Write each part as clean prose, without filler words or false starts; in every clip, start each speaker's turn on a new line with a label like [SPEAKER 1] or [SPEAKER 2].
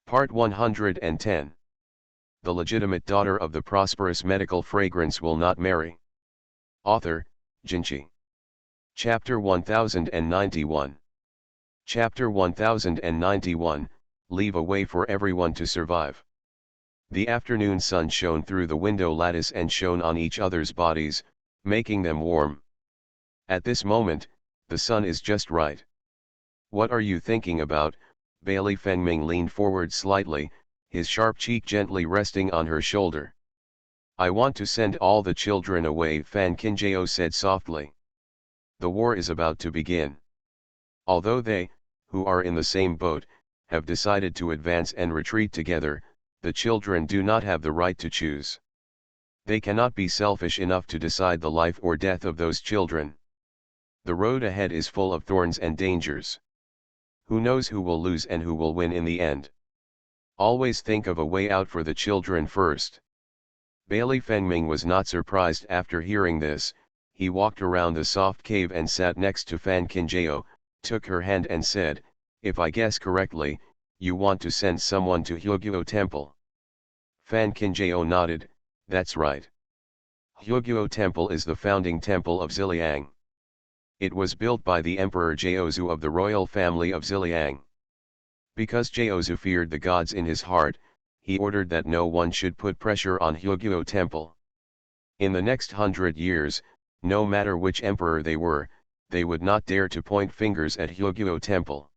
[SPEAKER 1] Part 110. The legitimate daughter of the prosperous medical fragrance will not marry. Author, Jinchi. Chapter 1091. Chapter 1091, Leave a way for everyone to survive. The afternoon sun shone through the window lattice and shone on each other's bodies, making them warm. At this moment, the sun is just right. What are you thinking about? Bailey Fengming leaned forward slightly, his sharp cheek gently resting on her shoulder. I want to send all the children away, Fan Qinjiao said softly. The war is about to begin. Although they, who are in the same boat, have decided to advance and retreat together, the children do not have the right to choose. They cannot be selfish enough to decide the life or death of those children. The road ahead is full of thorns and dangers. Who knows who will lose and who will win in the end? Always think of a way out for the children first. Bailey Fengming was not surprised after hearing this. He walked around the soft cave and sat next to Fan Qinjiao, took her hand and said, if I guess correctly, you want to send someone to Huguo Temple. Fan Qinjiao nodded, that's right. Huguo Temple is the founding temple of Ziliang. It was built by the Emperor Jiaozu of the royal family of Ziliang. Because Jiaozu feared the gods in his heart, he ordered that no one should put pressure on Huguo Temple. In the next 100 years, no matter which emperor they were, they would not dare to point fingers at Huguo Temple.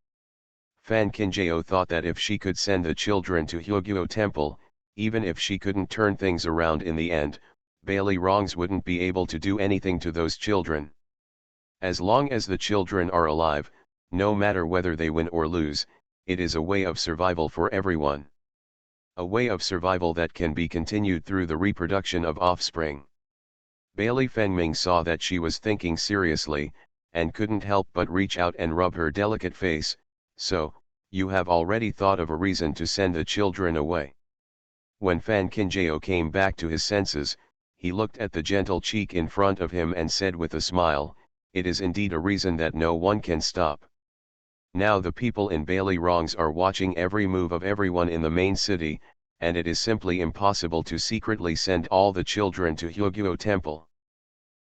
[SPEAKER 1] Fan Qinjiao thought that if she could send the children to Huguo Temple, even if she couldn't turn things around in the end, Bailey Rongs wouldn't be able to do anything to those children. As long as the children are alive, no matter whether they win or lose, it is a way of survival for everyone. A way of survival that can be continued through the reproduction of offspring. Bailey Fengming saw that she was thinking seriously, and couldn't help but reach out and rub her delicate face. So, you have already thought of a reason to send the children away. When Fan Qinjiao came back to his senses, he looked at the gentle cheek in front of him and said with a smile, it is indeed a reason that no one can stop. Now the people in Bailey Rongs are watching every move of everyone in the main city, and it is simply impossible to secretly send all the children to Huguo Temple.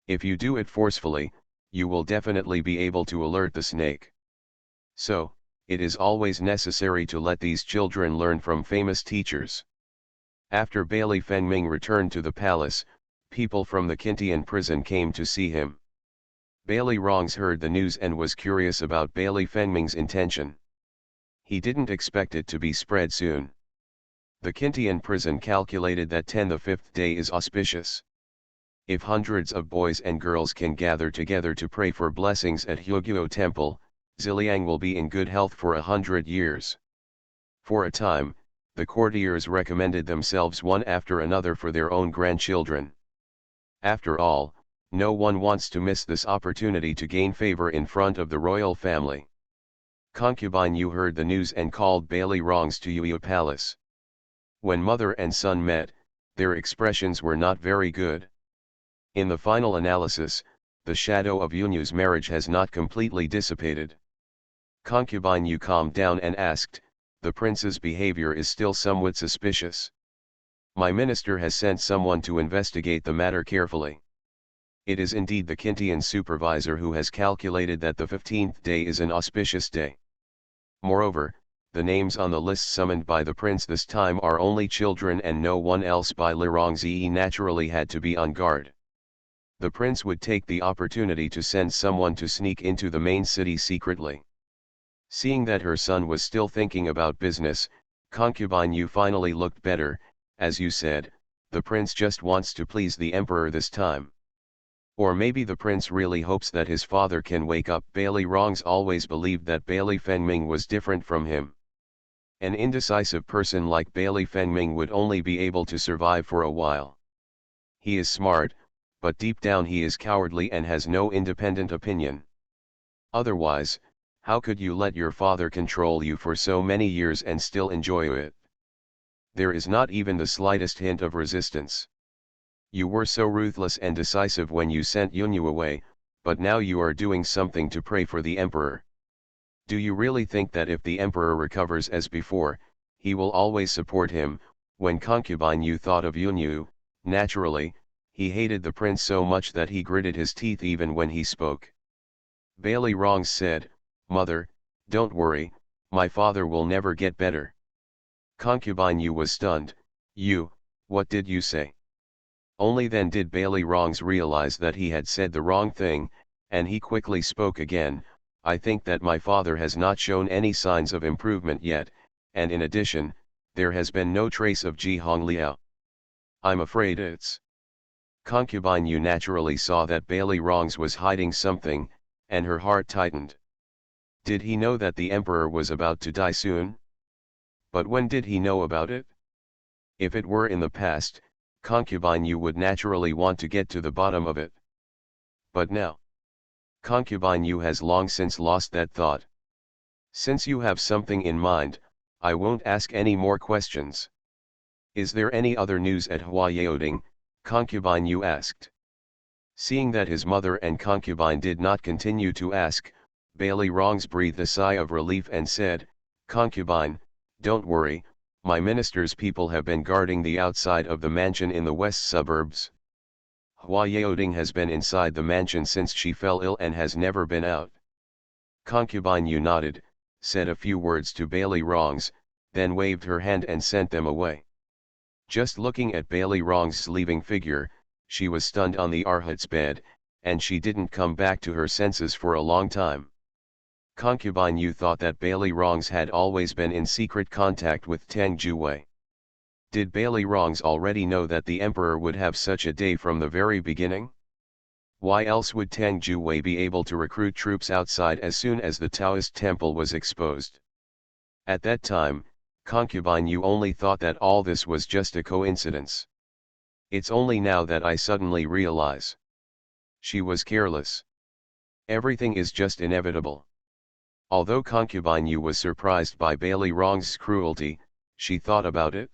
[SPEAKER 1] If you do it forcefully, you will definitely be able to alert the snake. So, it is always necessary to let these children learn from famous teachers. After Bailey Fengming returned to the palace, people from the Qintian prison came to see him. Bailey Rongs heard the news and was curious about Bailey Fengming's intention. He didn't expect it to be spread soon. The Qintian prison calculated that the 5th day is auspicious. If hundreds of boys and girls can gather together to pray for blessings at Huguo Temple, Ziliang will be in good health for 100 years. For a time, the courtiers recommended themselves one after another for their own grandchildren. After all, no one wants to miss this opportunity to gain favor in front of the royal family. Concubine Yu heard the news and called Bailey Rongs to Yue Palace. When mother and son met, their expressions were not very good. In the final analysis, the shadow of Yunyu's marriage has not completely dissipated. Concubine Yu calmed down and asked, the prince's behavior is still somewhat suspicious. My minister has sent someone to investigate the matter carefully. It is indeed the Qintian supervisor who has calculated that the 15th day is an auspicious day. Moreover, the names on the list summoned by the prince this time are only children and no one else. By Li Rongzi naturally had to be on guard. The prince would take the opportunity to send someone to sneak into the main city secretly. Seeing that her son was still thinking about business, Concubine Yu finally looked better. As you said, the prince just wants to please the emperor this time. Or maybe the prince really hopes that his father can wake up. Bailey Rongs always believed that Bailey Fengming was different from him. An indecisive person like Bailey Fengming would only be able to survive for a while. He is smart, but deep down he is cowardly and has no independent opinion. Otherwise, how could you let your father control you for so many years and still enjoy it? There is not even the slightest hint of resistance. You were so ruthless and decisive when you sent Yunyu away, but now you are doing something to pray for the emperor. Do you really think that if the emperor recovers as before, he will always support him. When concubine Yu thought of Yunyu, naturally, he hated the prince so much that he gritted his teeth even when he spoke. Bailey Rongs said, "Mother, don't worry, my father will never get better." Concubine Yu was stunned. "You, what did you say?" Only then did Bailey Rongs realize that he had said the wrong thing, and he quickly spoke again. "I think that my father has not shown any signs of improvement yet, and in addition, there has been no trace of Ji Hongliao. I'm afraid it's..." Concubine Yu naturally saw that Bailey Rongs was hiding something, and her heart tightened. Did he know that the emperor was about to die soon? But when did he know about it? If it were in the past, concubine Yu would naturally want to get to the bottom of it. But now, concubine Yu has long since lost that thought. "Since you have something in mind, I won't ask any more questions." "Is there any other news at Huayaoding?" concubine Yu asked. Seeing that his mother and concubine did not continue to ask, Bailey Rongs breathed a sigh of relief and said, "Concubine, don't worry, my minister's people have been guarding the outside of the mansion in the west suburbs. Huayaoding has been inside the mansion since she fell ill and has never been out." Concubine Yu nodded, said a few words to Bailey Rongs, then waved her hand and sent them away. Just looking at Bailey Rongs' leaving figure, she was stunned on the Arhat's bed, and she didn't come back to her senses for a long time. Concubine Yu thought that Bailey Rongs had always been in secret contact with Tang Juwei. Did Bailey Rongs already know that the emperor would have such a day from the very beginning? Why else would Tang Juwei be able to recruit troops outside as soon as the Taoist temple was exposed? At that time, concubine Yu only thought that all this was just a coincidence. "It's only now that I suddenly realize." She was careless. Everything is just inevitable. Although concubine Yu was surprised by Bailey Rongs' cruelty, she thought about it.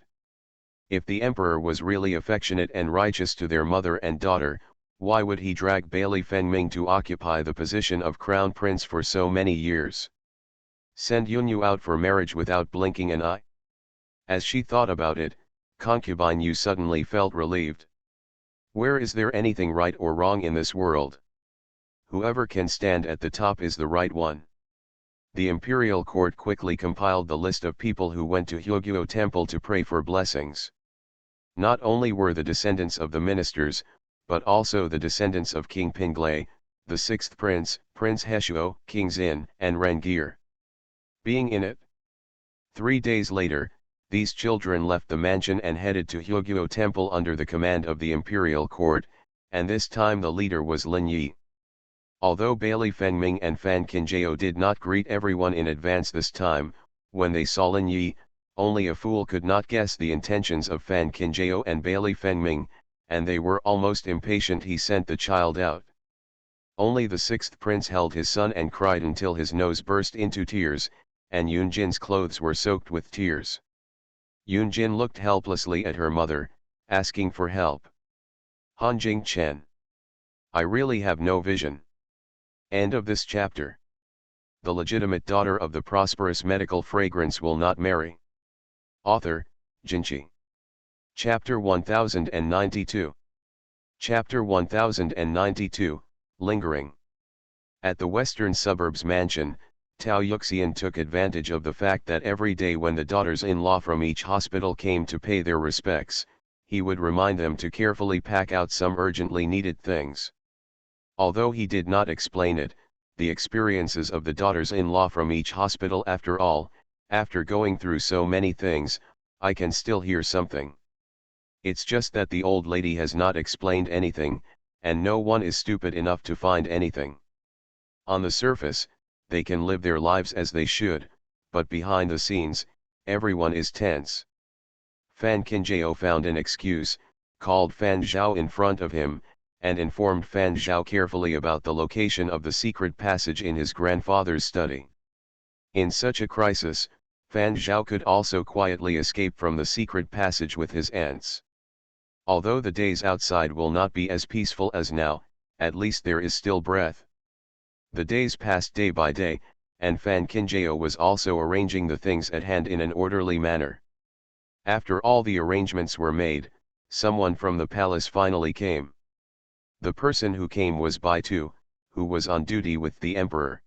[SPEAKER 1] If the emperor was really affectionate and righteous to their mother and daughter, why would he drag Bailey Fengming to occupy the position of crown prince for so many years? Send Yunyu out for marriage without blinking an eye? As she thought about it, concubine Yu suddenly felt relieved. Where is there anything right or wrong in this world? Whoever can stand at the top is the right one. The imperial court quickly compiled the list of people who went to Hyogyo temple to pray for blessings. Not only were the descendants of the ministers, but also the descendants of King Pinglai, the sixth prince, Prince Heshuo, King Xin, and Rangir. Being in it. 3 days later, these children left the mansion and headed to Hyogyo temple under the command of the imperial court, and this time the leader was Lin Yi. Although Bailey Fengming and Fan Qinjiao did not greet everyone in advance this time, when they saw Lin Yi, only a fool could not guess the intentions of Fan Qinjiao and Bailey Fengming, and they were almost impatient. He sent the child out. Only the sixth prince held his son and cried until his nose burst into tears, and Yunjin's clothes were soaked with tears. Yunjin looked helplessly at her mother, asking for help. "Hanjing Chen. I really have no vision." End of this chapter. The legitimate daughter of the prosperous medical fragrance will not marry. Author, Jinchi. Chapter 1092. Chapter 1092, Lingering. At the western suburbs mansion, Tao Yuxian took advantage of the fact that every day when the daughters-in-law from each hospital came to pay their respects, he would remind them to carefully pack out some urgently needed things. Although he did not explain it, the experiences of the daughters-in-law from each hospital, after all, after going through so many things, I can still hear something. It's just that the old lady has not explained anything, and no one is stupid enough to find anything. On the surface, they can live their lives as they should, but behind the scenes, everyone is tense. Fan Qinjiao found an excuse, called Fan Zhao in front of him, and informed Fan Zhao carefully about the location of the secret passage in his grandfather's study. In such a crisis, Fan Zhao could also quietly escape from the secret passage with his aunts. Although the days outside will not be as peaceful as now, at least there is still breath. The days passed day by day, and Fan Qinjiao was also arranging the things at hand in an orderly manner. After all the arrangements were made, someone from the palace finally came. The person who came was Baitu, who was on duty with the emperor.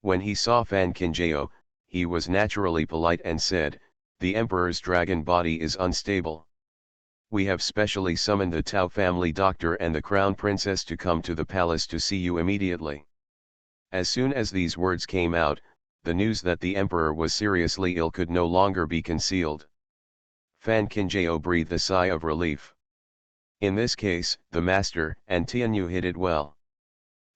[SPEAKER 1] When he saw Fan Kinjao, he was naturally polite and said, "The emperor's dragon body is unstable. We have specially summoned the Tao family doctor and the crown princess to come to the palace to see you immediately." As soon as these words came out, the news that the emperor was seriously ill could no longer be concealed. Fan Kinjao breathed a sigh of relief. In this case, the master and Tianyu hit it well.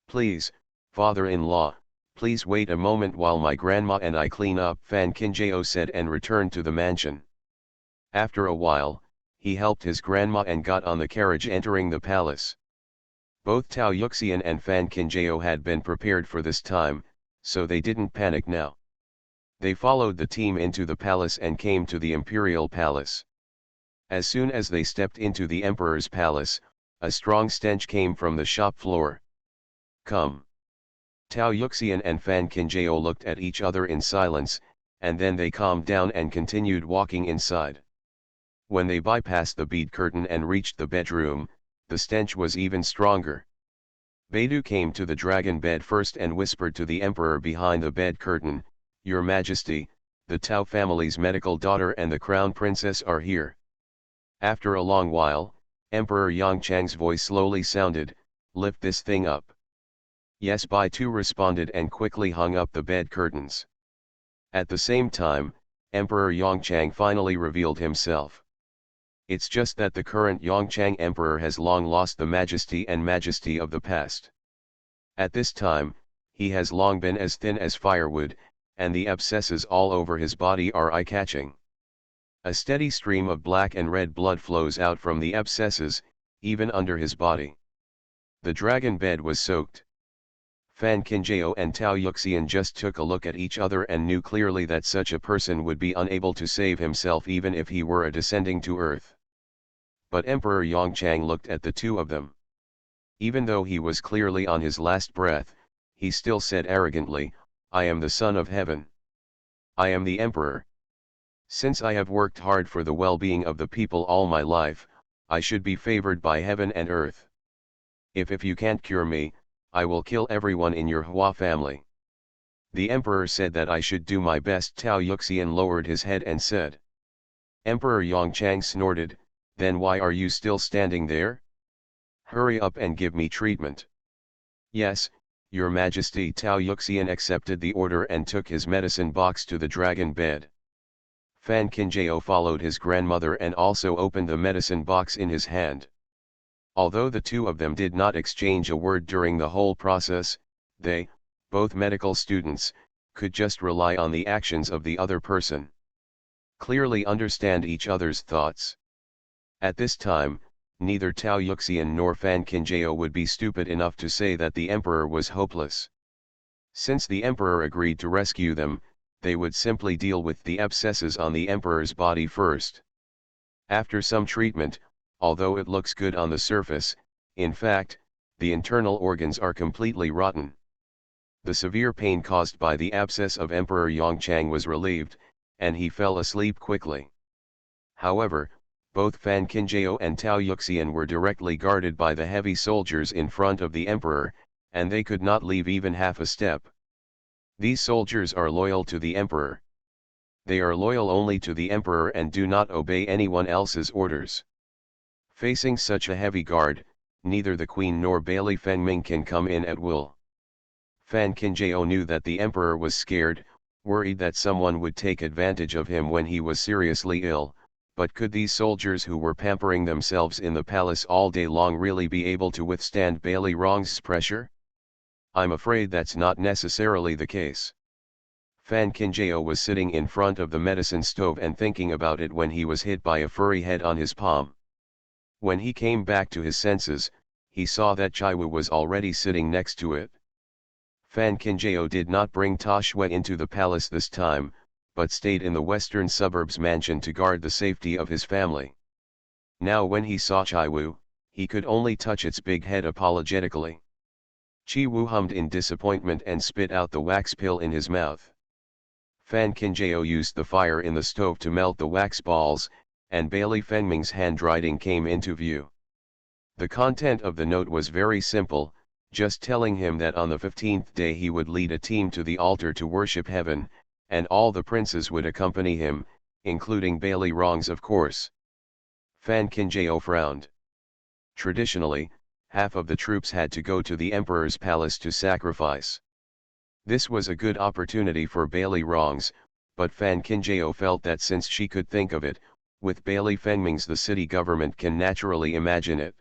[SPEAKER 1] "Please, father-in-law, please wait a moment while my grandma and I clean up," Fan Kinjao said and returned to the mansion. After a while, he helped his grandma and got on the carriage entering the palace. Both Tao Yuxian and Fan Kinjao had been prepared for this time, so they didn't panic now. They followed the team into the palace and came to the imperial palace. As soon as they stepped into the emperor's palace, a strong stench came from the shop floor. "Come." Tao Yuxian and Fan Kinjao looked at each other in silence, and then they calmed down and continued walking inside. When they bypassed the bead curtain and reached the bedroom, the stench was even stronger. Baidu came to the dragon bed first and whispered to the emperor behind the bed curtain, "Your Majesty, the Tao family's medical daughter and the crown princess are here." After a long while, Emperor Yangchang's voice slowly sounded, "Lift this thing up." "Yes," Baitu responded and quickly hung up the bed curtains. At the same time, Emperor Yangchang finally revealed himself. "It's just that the current Yongchang emperor has long lost the majesty of the past. At this time, he has long been as thin as firewood, and the abscesses all over his body are eye-catching. A steady stream of black and red blood flows out from the abscesses, even under his body. The dragon bed was soaked." Fan Kinjao and Tao Yuxian just took a look at each other and knew clearly that such a person would be unable to save himself even if he were descending to earth. But Emperor Yongchang looked at the two of them. Even though he was clearly on his last breath, he still said arrogantly, "I am the son of heaven. I am the emperor. Since I have worked hard for the well-being of the people all my life, I should be favored by heaven and earth. If you can't cure me, I will kill everyone in your Hua family." The emperor said that I should do my best. Tao Yuxian lowered his head and said. Emperor Yongchang snorted, "Then why are you still standing there? Hurry up and give me treatment." "Yes, Your Majesty." Tao Yuxian accepted the order and took his medicine box to the dragon bed. Fan Kinjao followed his grandmother and also opened the medicine box in his hand. Although the two of them did not exchange a word during the whole process, they, both medical students, could just rely on the actions of the other person. Clearly understand each other's thoughts. At this time, neither Tao Yuxian nor Fan Kinjao would be stupid enough to say that the emperor was hopeless. Since the emperor agreed to rescue them, they would simply deal with the abscesses on the emperor's body first. After some treatment, although it looks good on the surface, in fact, the internal organs are completely rotten. The severe pain caused by the abscess of Emperor Yongchang was relieved, and he fell asleep quickly. However, both Fan Kinjao and Tao Yuxian were directly guarded by the heavy soldiers in front of the emperor, and they could not leave even half a step. These soldiers are loyal to the emperor. They are loyal only to the emperor and do not obey anyone else's orders. Facing such a heavy guard, neither the queen nor Bailey Fengming can come in at will. Fan Kinjao knew that the emperor was scared, worried that someone would take advantage of him when he was seriously ill, but could these soldiers who were pampering themselves in the palace all day long really be able to withstand Bailey Rong's pressure? I'm afraid that's not necessarily the case. Fan Kinjao was sitting in front of the medicine stove and thinking about it when he was hit by a furry head on his palm. When he came back to his senses, he saw that Chaiwu was already sitting next to it. Fan Kinjao did not bring Ta Shui into the palace this time, but stayed in the western suburbs mansion to guard the safety of his family. Now when he saw Chaiwu, he could only touch its big head apologetically. Chi Wu hummed in disappointment and spit out the wax pill in his mouth. Fan Kinjao used the fire in the stove to melt the wax balls, and Bailey Fengming's handwriting came into view. The content of the note was very simple, just telling him that on the 15th day he would lead a team to the altar to worship heaven, and all the princes would accompany him, including Bailey Rongs of course. Fan Kinjao frowned. Traditionally, half of the troops had to go to the emperor's palace to sacrifice. This was a good opportunity for Bailey Rongs, but Fan Kinjao felt that since she could think of it, with Bailey Fengming's the city government can naturally imagine it.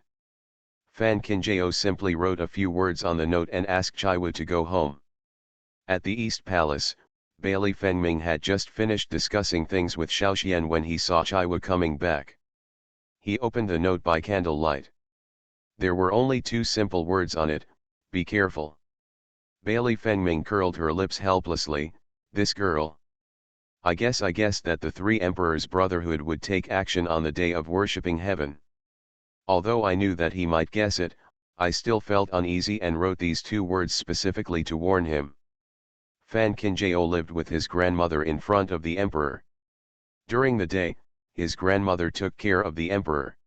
[SPEAKER 1] Fan Kinjao simply wrote a few words on the note and asked Chaiwu to go home. At the East Palace, Bailey Fengming had just finished discussing things with Xiaoxian when he saw Chaiwu coming back. He opened the note by candlelight. There were only two simple words on it: be careful. Bailey Fengming curled her lips helplessly. This girl. I guess that the three emperors' brotherhood would take action on the day of worshipping heaven. Although I knew that he might guess it, I still felt uneasy and wrote these two words specifically to warn him. Fan Kinjao lived with his grandmother in front of the emperor. During the day, his grandmother took care of the emperor.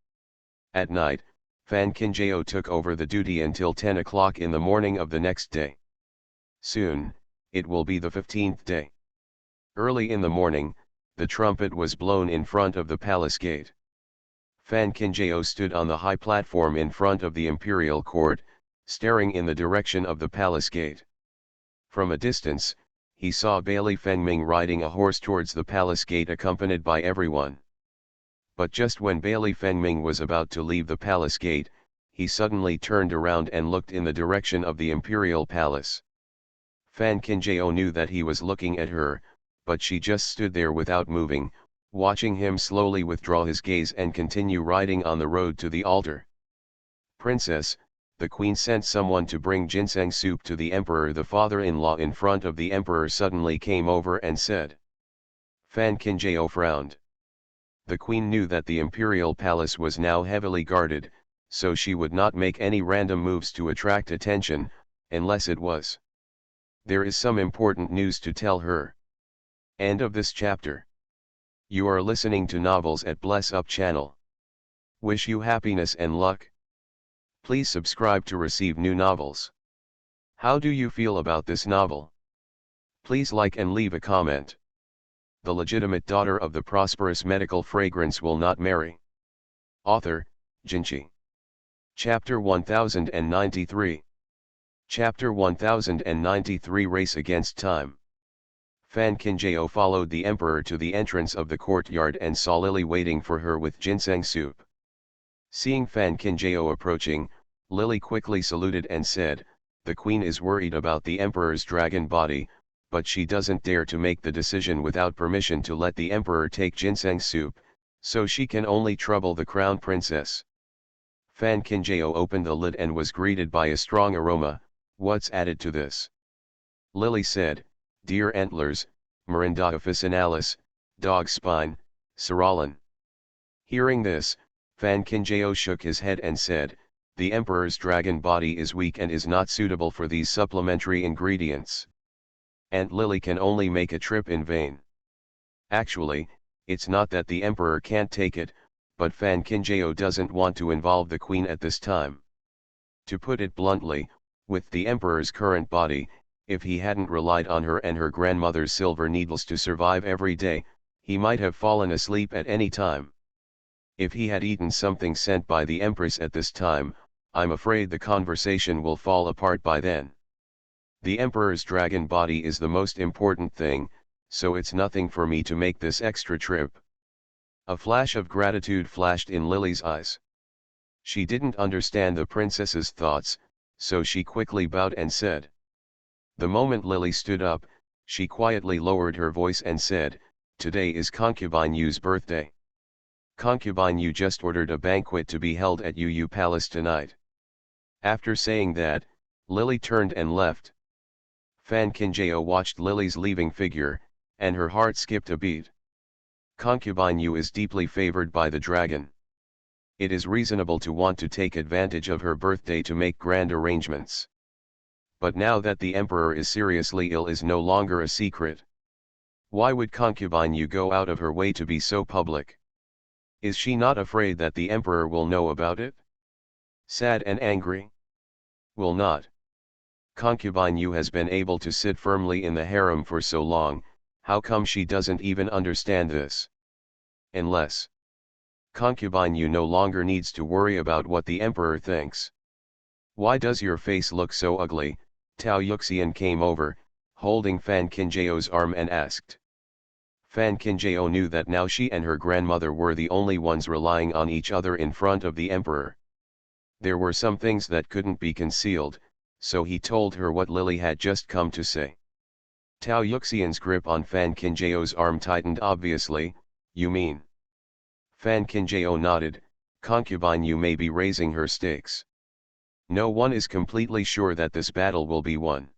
[SPEAKER 1] At night, Fan Kinjao took over the duty until 10 o'clock in the morning of the next day. Soon, it will be the 15th day. Early in the morning, the trumpet was blown in front of the palace gate. Fan Kinjao stood on the high platform in front of the imperial court, staring in the direction of the palace gate. From a distance, he saw Bailey Fengming riding a horse towards the palace gate accompanied by everyone. But just when Bailey Fengming was about to leave the palace gate, he suddenly turned around and looked in the direction of the imperial palace. Fan Kinjao knew that he was looking at her, but she just stood there without moving, watching him slowly withdraw his gaze and continue riding on the road to the altar. Princess, the queen sent someone to bring ginseng soup to the emperor. The father-in-law in front of the emperor suddenly came over and said. Fan Kinjao frowned. The queen knew that the imperial palace was now heavily guarded, so she would not make any random moves to attract attention, unless it was. There is some important news to tell her. End of this chapter. You are listening to novels at Bless Up channel. Wish you happiness and luck. Please subscribe to receive new novels. How do you feel about this novel? Please like and leave a comment. The legitimate daughter of the prosperous medical fragrance will not marry. Author, Jinchi. Chapter 1093. Chapter 1093 Race Against Time. Fan Kinjao followed the emperor to the entrance of the courtyard and saw Lily waiting for her with ginseng soup. Seeing Fan Kinjao approaching, Lily quickly saluted and said, "The queen is worried about the emperor's dragon body, but she doesn't dare to make the decision without permission to let the emperor take ginseng soup, so she can only trouble the crown princess." Fan Kinjao opened the lid and was greeted by a strong aroma. "What's added to this?" Lily said, "Deer antlers, Morinda officinalis, dog spine, Sirolin." Hearing this, Fan Kinjao shook his head and said, "The emperor's dragon body is weak and is not suitable for these supplementary ingredients. Aunt Lily can only make a trip in vain." Actually, it's not that the emperor can't take it, but Fan Kinjao doesn't want to involve the queen at this time. To put it bluntly, with the emperor's current body, if he hadn't relied on her and her grandmother's silver needles to survive every day, he might have fallen asleep at any time. If he had eaten something sent by the empress at this time, I'm afraid the conversation will fall apart by then. The emperor's dragon body is the most important thing, so it's nothing for me to make this extra trip. A flash of gratitude flashed in Lily's eyes. She didn't understand the princess's thoughts, so she quickly bowed and said. The moment Lily stood up, she quietly lowered her voice and said, "Today is Concubine Yu's birthday. Concubine Yu just ordered a banquet to be held at Yu Palace tonight." After saying that, Lily turned and left. Fan Kinjao watched Lily's leaving figure, and her heart skipped a beat. Concubine Yu is deeply favored by the dragon. It is reasonable to want to take advantage of her birthday to make grand arrangements. But now that the emperor is seriously ill is no longer a secret. Why would concubine Yu go out of her way to be so public? Is she not afraid that the emperor will know about it? Sad and angry? Will not. Concubine Yu has been able to sit firmly in the harem for so long, how come she doesn't even understand this? Unless concubine Yu no longer needs to worry about what the emperor thinks. Why does your face look so ugly? Tao Yuxian came over, holding Fan Qinjiao's arm and asked. Fan Qinjiao knew that now she and her grandmother were the only ones relying on each other in front of the emperor. There were some things that couldn't be concealed, so he told her what Lily had just come to say. Tao Yuxian's grip on Fan Qinjiao's arm tightened obviously. You mean? Fan Qinjiao nodded. Concubine Yu may be raising her stakes. No one is completely sure that this battle will be won.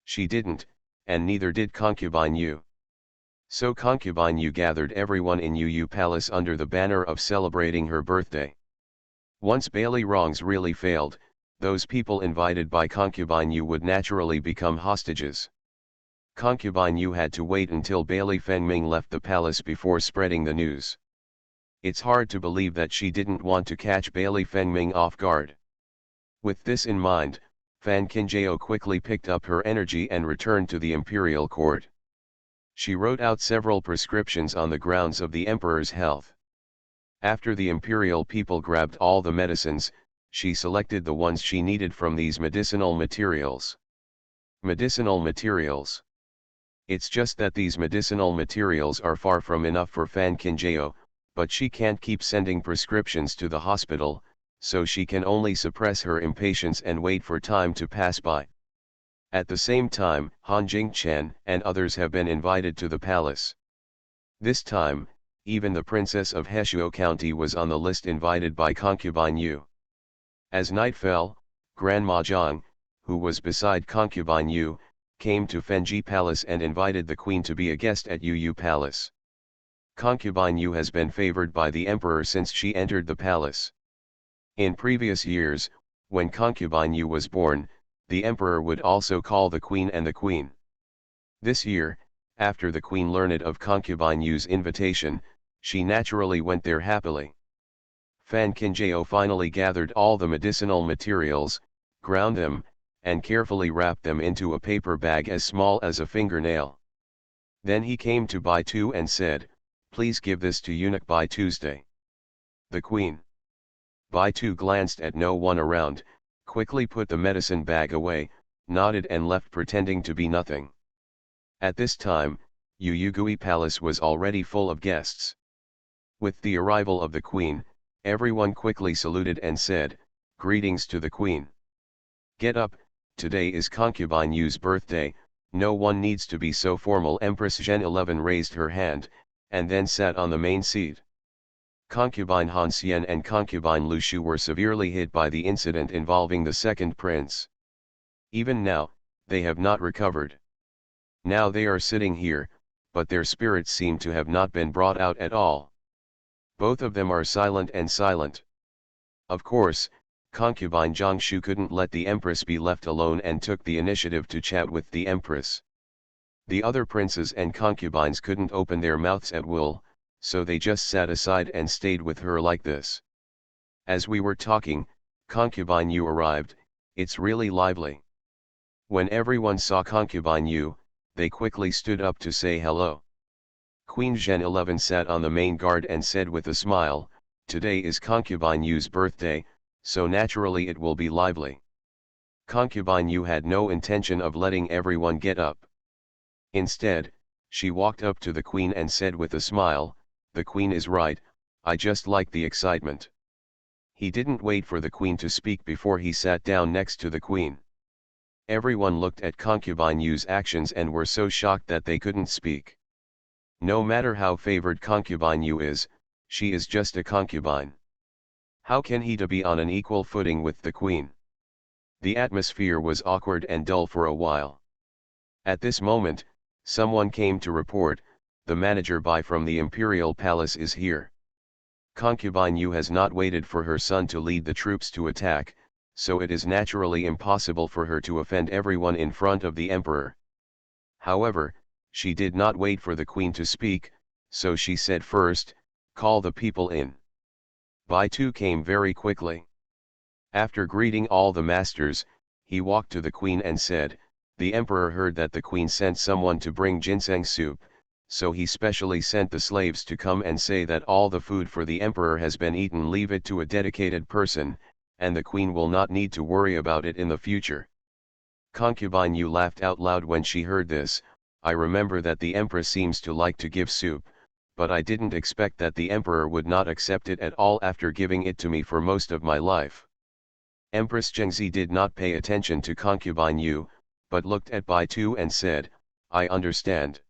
[SPEAKER 1] She didn't, and neither did concubine Yu. So concubine Yu gathered everyone in Yu Palace under the banner of celebrating her birthday. Once Bailey wrongs really failed, those people invited by concubine Yu would naturally become hostages. Concubine Yu had to wait until Bailey Fengming left the palace before spreading the news. It's hard to believe that she didn't want to catch Bailey Fengming off guard. With this in mind, Fan Qinjiao quickly picked up her energy and returned to the imperial court. She wrote out several prescriptions on the grounds of the emperor's health. After the imperial people grabbed all the medicines, she selected the ones she needed from these medicinal materials. Medicinal materials. It's just that these medicinal materials are far from enough for Fan Qinjiao, but she can't keep sending prescriptions to the hospital, so she can only suppress her impatience and wait for time to pass by. At the same time, Han Jingchen and others have been invited to the palace. This time, even the princess of Heshuo County was on the list invited by concubine Yu. As night fell, Grandma Zhang, who was beside concubine Yu, came to Fenji Palace and invited the queen to be a guest at Yu Palace. Concubine Yu has been favored by the emperor since she entered the palace. In previous years, when concubine Yu was born, the emperor would also call the queen and the queen. This year, after the queen learned of concubine Yu's invitation, she naturally went there happily. Fan Qinjiao finally gathered all the medicinal materials, ground them, and carefully wrapped them into a paper bag as small as a fingernail. Then he came to Bai Tu and said, "Please give this to eunuch by Tuesday." The queen. Bai Tu glanced at no one around, quickly put the medicine bag away, nodded and left pretending to be nothing. At this time, Yuyugui Palace was already full of guests. With the arrival of the queen, everyone quickly saluted and said, "Greetings to the queen. Get up, today is concubine Yu's birthday, no one needs to be so formal." Empress Zhen 11 raised her hand, and then sat on the main seat. Concubine Han Xian and concubine Lu Shu were severely hit by the incident involving the second prince. Even now, they have not recovered. Now they are sitting here, but their spirits seem to have not been brought out at all. Both of them are silent and silent. Of course, concubine Zhang Shu couldn't let the empress be left alone and took the initiative to chat with the empress. The other princes and concubines couldn't open their mouths at will, so they just sat aside and stayed with her like this. As we were talking, concubine Yu arrived. It's really lively. When everyone saw concubine Yu, they quickly stood up to say hello. Queen Zhen 11 sat on the main guard and said with a smile, "Today is concubine Yu's birthday, so naturally it will be lively." Concubine Yu had no intention of letting everyone get up. Instead, she walked up to the queen and said with a smile, "The queen is right, I just like the excitement." He didn't wait for the queen to speak before he sat down next to the queen. Everyone looked at concubine Yu's actions and were so shocked that they couldn't speak. No matter how favored concubine Yu is, she is just a concubine. How can he to be on an equal footing with the queen? The atmosphere was awkward and dull for a while. At this moment, someone came to report, "The manager Bai from the imperial palace is here." Concubine Yu has not waited for her son to lead the troops to attack, so it is naturally impossible for her to offend everyone in front of the emperor. However, She did not wait for the queen to speak, so she said first, "Call the people in." Baitu came very quickly. After greeting all the masters, he walked to the queen and said, "The emperor heard that the queen sent someone to bring ginseng soup, so he specially sent the slaves to come and say that all the food for the emperor has been eaten. Leave it to a dedicated person, and the queen will not need to worry about it in the future." Concubine Yu laughed out loud when she heard this. "I remember that the empress seems to like to give soup, but I didn't expect that the emperor would not accept it at all after giving it to me for most of my life." Empress Zhengzi did not pay attention to Concubine Yu, but looked at Baitu and said, "I understand."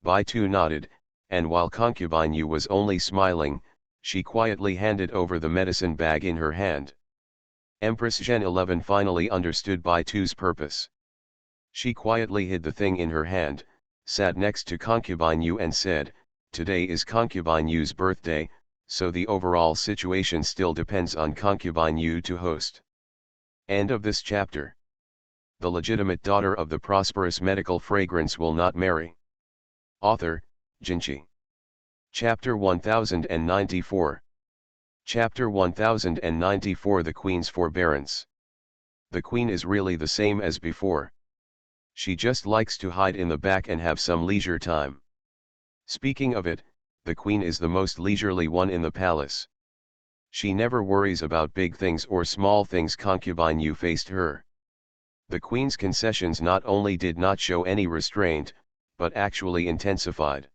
[SPEAKER 1] Baitu nodded, and while Concubine Yu was only smiling, she quietly handed over the medicine bag in her hand. Empress Zhen 11 finally understood Baitu's purpose. She quietly hid the thing in her hand, sat next to Concubine Yu and said, "Today is Concubine Yu's birthday, so the overall situation still depends on Concubine Yu to host." End of this chapter. The legitimate daughter of the prosperous medical fragrance will not marry. Author, Jinchi. Chapter 1094. Chapter 1094. The Queen's Forbearance. The Queen is really the same as before. She just likes to hide in the back and have some leisure time. Speaking of it, the Queen is the most leisurely one in the palace. She never worries about big things or small things. Concubine Yu faced her. The Queen's concessions not only did not show any restraint, but actually intensified.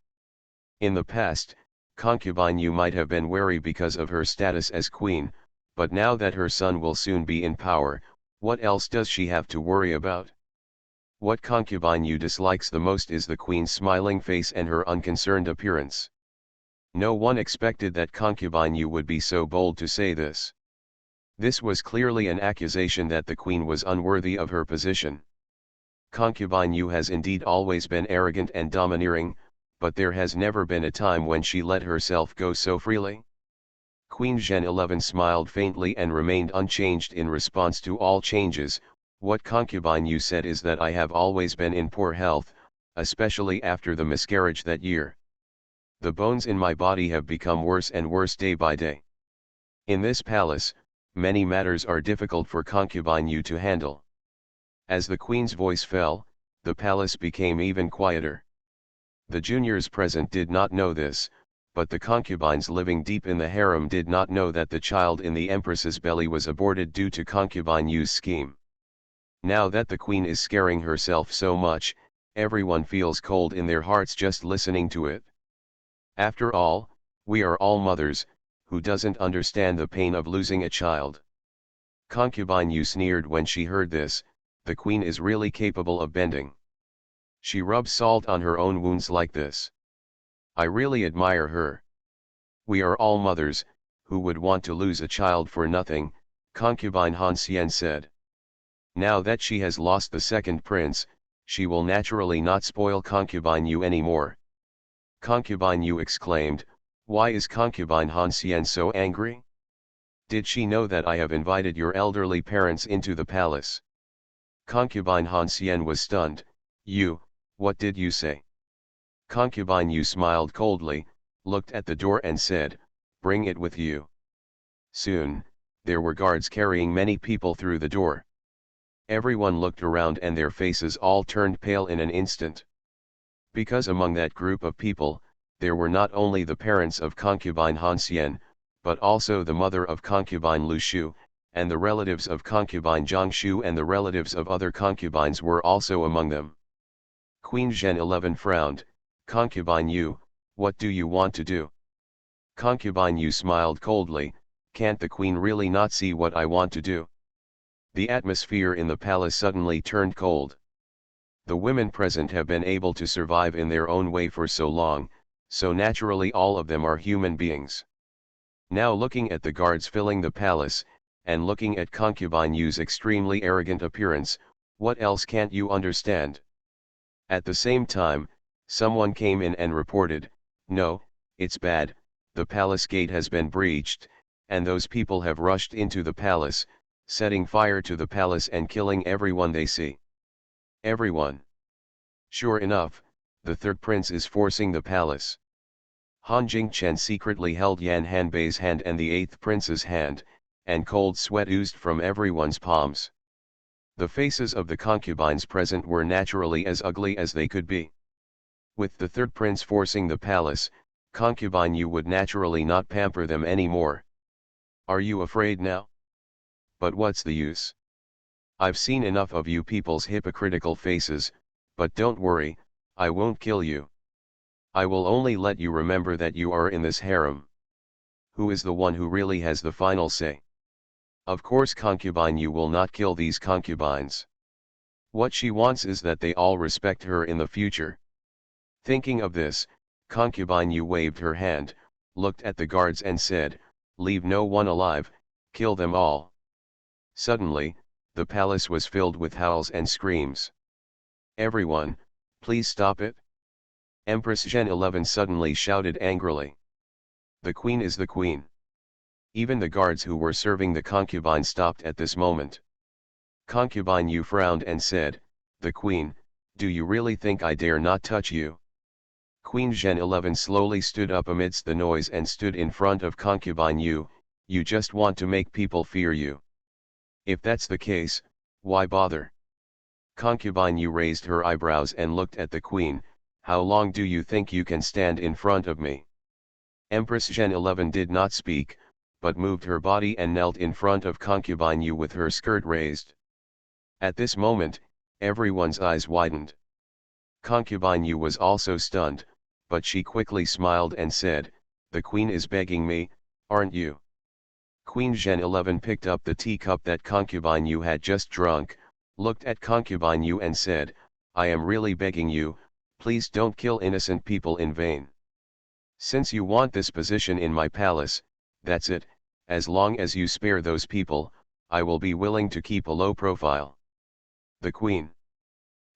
[SPEAKER 1] In the past, Concubine Yu might have been wary because of her status as queen, but now that her son will soon be in power, what else does she have to worry about? What Concubine Yu dislikes the most is the queen's smiling face and her unconcerned appearance. No one expected that Concubine Yu would be so bold to say this. This was clearly an accusation that the queen was unworthy of her position. Concubine Yu has indeed always been arrogant and domineering, but there has never been a time when she let herself go so freely. Queen Zhen 11 smiled faintly and remained unchanged in response to all changes. "What Concubine Yu said is that I have always been in poor health, especially after the miscarriage that year. The bones in my body have become worse and worse day by day. In this palace, many matters are difficult for Concubine Yu to handle." As the queen's voice fell, the palace became even quieter. The juniors present did not know this, but the concubines living deep in the harem did not know that the child in the empress's belly was aborted due to Concubine Yu's scheme. Now that the queen is scaring herself so much, everyone feels cold in their hearts just listening to it. After all, we are all mothers, who doesn't understand the pain of losing a child? Concubine Yu sneered when she heard this. The queen is really capable of bending. She rubs salt on her own wounds like this. I really admire her. We are all mothers, who would want to lose a child for nothing, Concubine Han Xian said. Now that she has lost the second prince, she will naturally not spoil Concubine Yu anymore. Concubine Yu exclaimed, "Why is Concubine Han Xian so angry? Did she know that I have invited your elderly parents into the palace?" Concubine Han Xian was stunned. "You, what did you say?" Concubine Yu smiled coldly, looked at the door and said, "Bring it with you." Soon, there were guards carrying many people through the door. Everyone looked around and their faces all turned pale in an instant. Because among that group of people, there were not only the parents of Concubine Han Xian, but also the mother of Concubine Lu Shu, and the relatives of Concubine Zhang Shu, and the relatives of other concubines were also among them. Queen Zhen 11 frowned. "Concubine Yu, what do you want to do?" Concubine Yu smiled coldly. "Can't the queen really not see what I want to do?" The atmosphere in the palace suddenly turned cold. The women present have been able to survive in their own way for so long, so naturally all of them are human beings. Now looking at the guards filling the palace, and looking at Concubine Yu's extremely arrogant appearance, what else can't you understand? At the same time, someone came in and reported, "No, it's bad, the palace gate has been breached, and those people have rushed into the palace, setting fire to the palace and killing everyone they see." Everyone. Sure enough, The third prince is forcing the palace. Han Jingchen secretly held Yan Hanbei's hand and the eighth prince's hand, and cold sweat oozed from everyone's palms. The faces of the concubines present were naturally as ugly as they could be. With the third prince forcing the palace, concubine Yu would naturally not pamper them anymore. Are you afraid now? But what's the use? I've seen enough of you people's hypocritical faces, but don't worry, I won't kill you. I will only let you remember that you are in this harem. Who is the one who really has the final say? Of course concubine Yu will not kill these concubines. What she wants is that they all respect her in the future. Thinking of this, concubine Yu waved her hand, looked at the guards and said, "Leave no one alive, kill them all." Suddenly, the palace was filled with howls and screams. "Everyone, please stop it!" Empress Zhen 11 suddenly shouted angrily. "The queen is the queen." Even the guards who were serving the concubine stopped at this moment. Concubine Yu frowned and said, "The queen, do you really think I dare not touch you?" Queen Zhen 11 slowly stood up amidst the noise and stood in front of concubine Yu. "You just want to make people fear you. If that's the case, why bother?" Concubine Yu raised her eyebrows and looked at the queen. "How long do you think you can stand in front of me?" Empress Zhen 11 did not speak, but moved her body and knelt in front of concubine Yu with her skirt raised. At this moment, everyone's eyes widened. Concubine Yu was also stunned, but she quickly smiled and said, "The queen is begging me, aren't you?" Queen Zhen 11 picked up the teacup that concubine Yu had just drunk, looked at concubine Yu and said, "I am really begging you, please don't kill innocent people in vain. Since you want this position in my palace, that's it, as long as you spare those people, I will be willing to keep a low profile." The queen.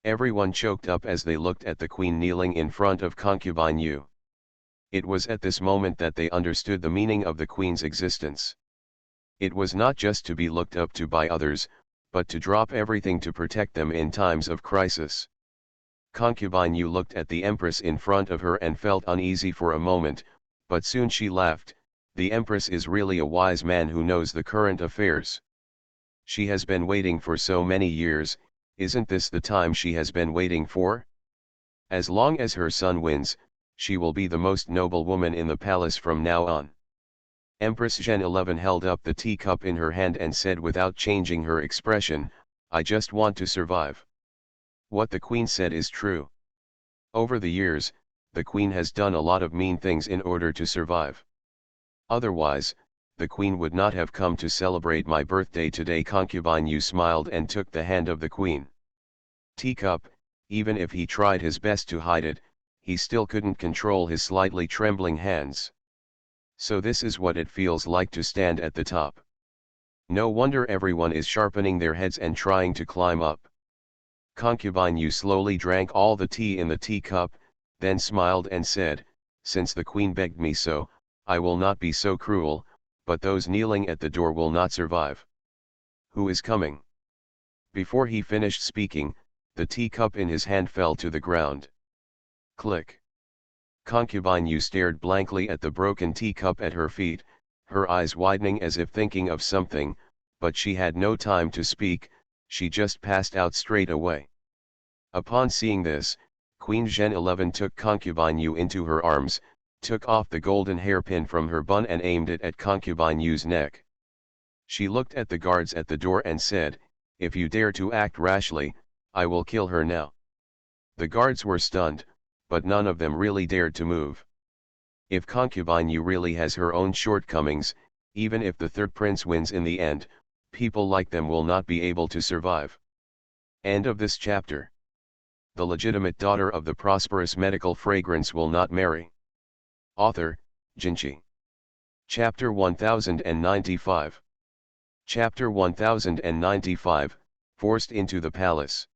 [SPEAKER 1] Everyone choked up as they looked at the queen kneeling in front of concubine Yu. It was at this moment that they understood the meaning of the queen's existence. It was not just to be looked up to by others, but to drop everything to protect them in times of crisis. Concubine Yu looked at the empress in front of her and felt uneasy for a moment, but soon she laughed. The empress is really a wise man who knows the current affairs. She has been waiting for so many years, isn't this the time she has been waiting for? As long as her son wins, she will be the most noble woman in the palace from now on. Empress Zhen 11 held up the teacup in her hand and said without changing her expression, "I just want to survive." What the queen said is true. Over the years, the queen has done a lot of mean things in order to survive. Otherwise, the queen would not have come to celebrate my birthday today. Concubine Yu smiled and took the hand of the queen. Teacup, even if he tried his best to hide it, he still couldn't control his slightly trembling hands. So this is what it feels like to stand at the top. No wonder everyone is sharpening their heads and trying to climb up. Concubine Yu slowly drank all the tea in the teacup, then smiled and said, "Since the queen begged me so, I will not be so cruel, but those kneeling at the door will not survive." "Who is coming?" Before he finished speaking, the teacup in his hand fell to the ground. Click. Concubine Yu stared blankly at the broken teacup at her feet, her eyes widening as if thinking of something, but she had no time to speak, she just passed out straight away. Upon seeing this, Queen Zhen 11 took concubine Yu into her arms, took off the golden hairpin from her bun and aimed it at concubine Yu's neck. She looked at the guards at the door and said, "If you dare to act rashly, I will kill her now." The guards were stunned, but none of them really dared to move. If concubine Yu really has her own shortcomings, even if the third prince wins in the end, people like them will not be able to survive. End of this chapter. The legitimate daughter of the prosperous medical fragrance will not marry. Author, Jinchi. Chapter 1095. Chapter 1095, Forced into the Palace.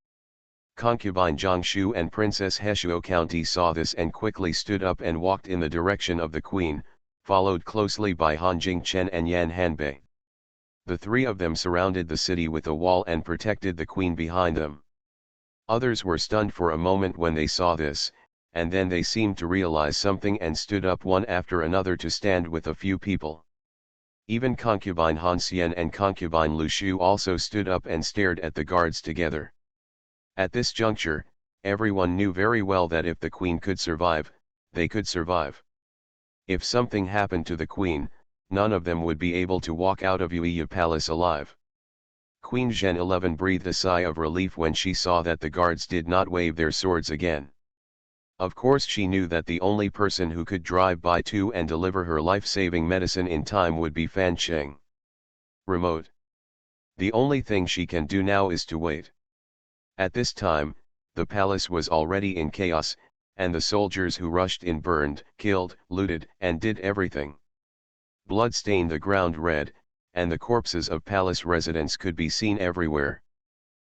[SPEAKER 1] Concubine Jiangshu and Princess Heshuo County saw this and quickly stood up and walked in the direction of the queen, followed closely by Han Jingchen and Yan Hanbei. The three of them surrounded the city with a wall and protected the queen behind them. Others were stunned for a moment when they saw this, and then they seemed to realize something and stood up one after another to stand with a few people. Even concubine Han Xian and concubine Lu Shu also stood up and stared at the guards together. At this juncture, everyone knew very well that if the queen could survive, they could survive. If something happened to the queen, none of them would be able to walk out of Yuya Palace alive. Queen Zhen 11 breathed a sigh of relief when she saw that the guards did not wave their swords again. Of course she knew that the only person who could drive by to and deliver her life-saving medicine in time would be Fan Cheng. Remote. The only thing she can do now is to wait. At this time, the palace was already in chaos, and the soldiers who rushed in burned, killed, looted, and did everything. Blood stained the ground red, and the corpses of palace residents could be seen everywhere.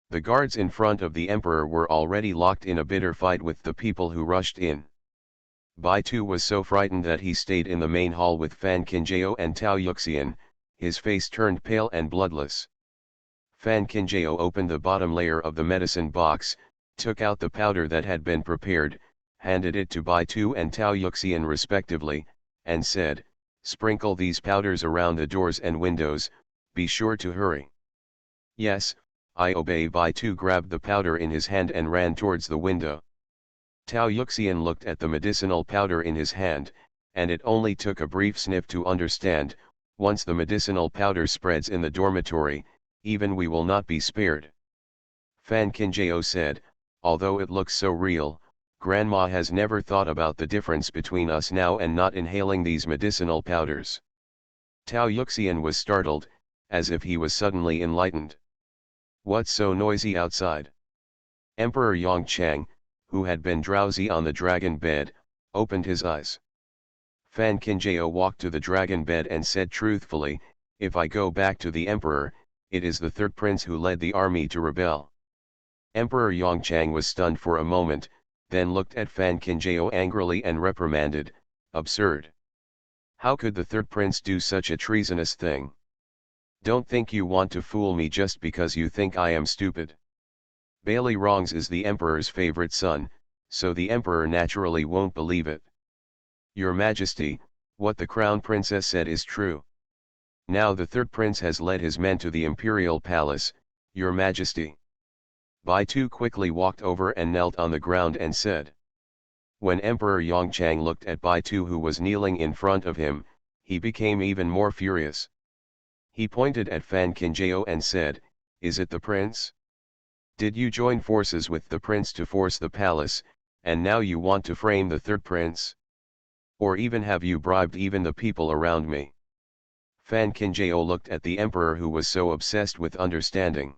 [SPEAKER 1] The guards in front of the emperor were already locked in a bitter fight with the people who rushed in. Bai Tu was so frightened that he stayed in the main hall with Fan Qinjiao and Tao Yuxian, his face turned pale and bloodless. Fan Qinjiao opened the bottom layer of the medicine box, took out the powder that had been prepared, handed it to Bai Tu and Tao Yuxian respectively, and said, "Sprinkle these powders around the doors and windows, be sure to hurry." "Yes, I obey." Bai Tu grabbed the powder in his hand and ran towards the window. Tao Yuxian looked at the medicinal powder in his hand, and it only took a brief sniff to understand, once the medicinal powder spreads in the dormitory, even we will not be spared. Fan Qinjiao said, "Although it looks so real, Grandma has never thought about the difference between us now and not inhaling these medicinal powders." Tao Yuxian was startled, as if he was suddenly enlightened. "What's so noisy outside?" Emperor Yongchang, who had been drowsy on the dragon bed, opened his eyes. Fan Qinjiao walked to the dragon bed and said truthfully, "If I go back to the emperor, it is the third prince who led the army to rebel." Emperor Yongchang was stunned for a moment, then looked at Fan Qinjiao angrily and reprimanded, "Absurd! How could the third prince do such a treasonous thing? Don't think you want to fool me just because you think I am stupid. Bailey Rongs is the emperor's favorite son, so the emperor naturally won't believe it. Your Majesty, what the crown princess said is true. Now the third prince has led his men to the imperial palace, Your Majesty." Bai Tu quickly walked over and knelt on the ground and said. When Emperor Yongchang looked at Bai Tu who was kneeling in front of him, he became even more furious. He pointed at Fan Qinjiao and said, "Is it the prince? Did you join forces with the prince to force the palace, and now you want to frame the third prince? Or even have you bribed even the people around me?" Fan Qinjiao looked at the emperor who was so obsessed with understanding.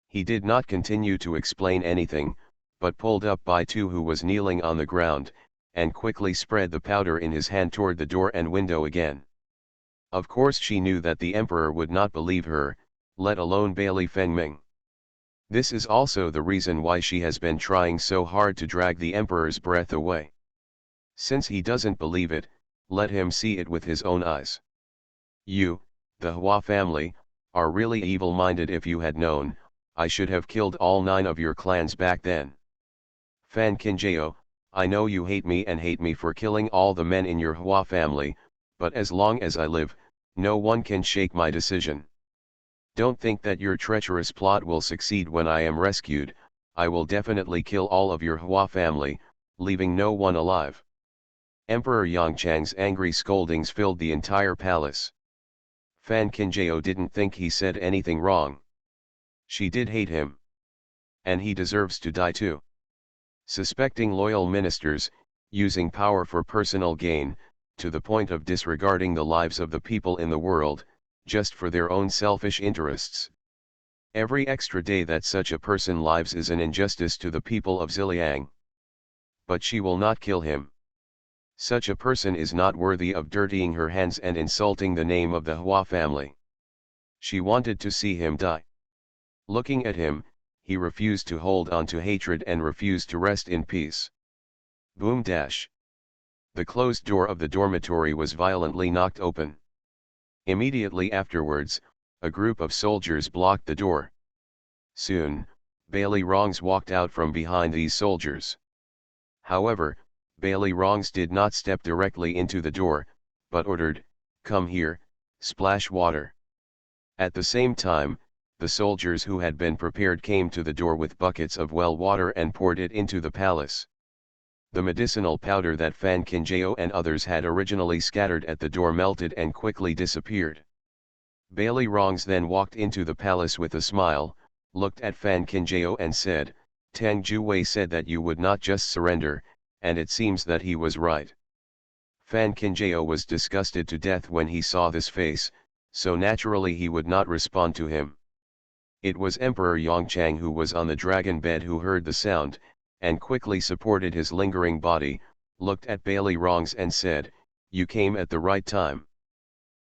[SPEAKER 1] He did not continue to explain anything, but pulled up Bai Tu who was kneeling on the ground, and quickly spread the powder in his hand toward the door and window again. Of course she knew that the emperor would not believe her, let alone Bailey Fengming. This is also the reason why she has been trying so hard to drag the emperor's breath away. Since he doesn't believe it, let him see it with his own eyes. You, the Hua family, are really evil-minded. If you had known, I should have killed all 9 of your clans back then. Fan Qinjiao, I know you hate me and hate me for killing all the men in your Hua family, but as long as I live, no one can shake my decision. Don't think that your treacherous plot will succeed when I am rescued. I will definitely kill all of your Hua family, leaving no one alive." Emperor Yongchang's angry scoldings filled the entire palace. Fan Qinjiao didn't think he said anything wrong. She did hate him. And he deserves to die too. Suspecting loyal ministers, using power for personal gain, to the point of disregarding the lives of the people in the world, just for their own selfish interests. Every extra day that such a person lives is an injustice to the people of Ziliang. But she will not kill him. Such a person is not worthy of dirtying her hands and insulting the name of the Hua family. She wanted to see him die. Looking at him, he refused to hold on to hatred and refused to rest in peace. Boom dash. The closed door of the dormitory was violently knocked open. Immediately afterwards, a group of soldiers blocked the door. Soon, Bailey Rongs walked out from behind these soldiers. However, Bailey Wrongs did not step directly into the door, but ordered, "Come here, splash water." At the same time, the soldiers who had been prepared came to the door with buckets of well water and poured it into the palace. The medicinal powder that Fan Kinjao and others had originally scattered at the door melted and quickly disappeared. Bailey Wrongs then walked into the palace with a smile, looked at Fan Kinjao and said, "Tang Juwei said that you would not just surrender, and it seems that he was right." Fan Kinjao was disgusted to death when he saw this face, so naturally he would not respond to him. It was Emperor Yongchang who was on the dragon bed who heard the sound, and quickly supported his lingering body, looked at Bailey Wrongs and said, "You came at the right time.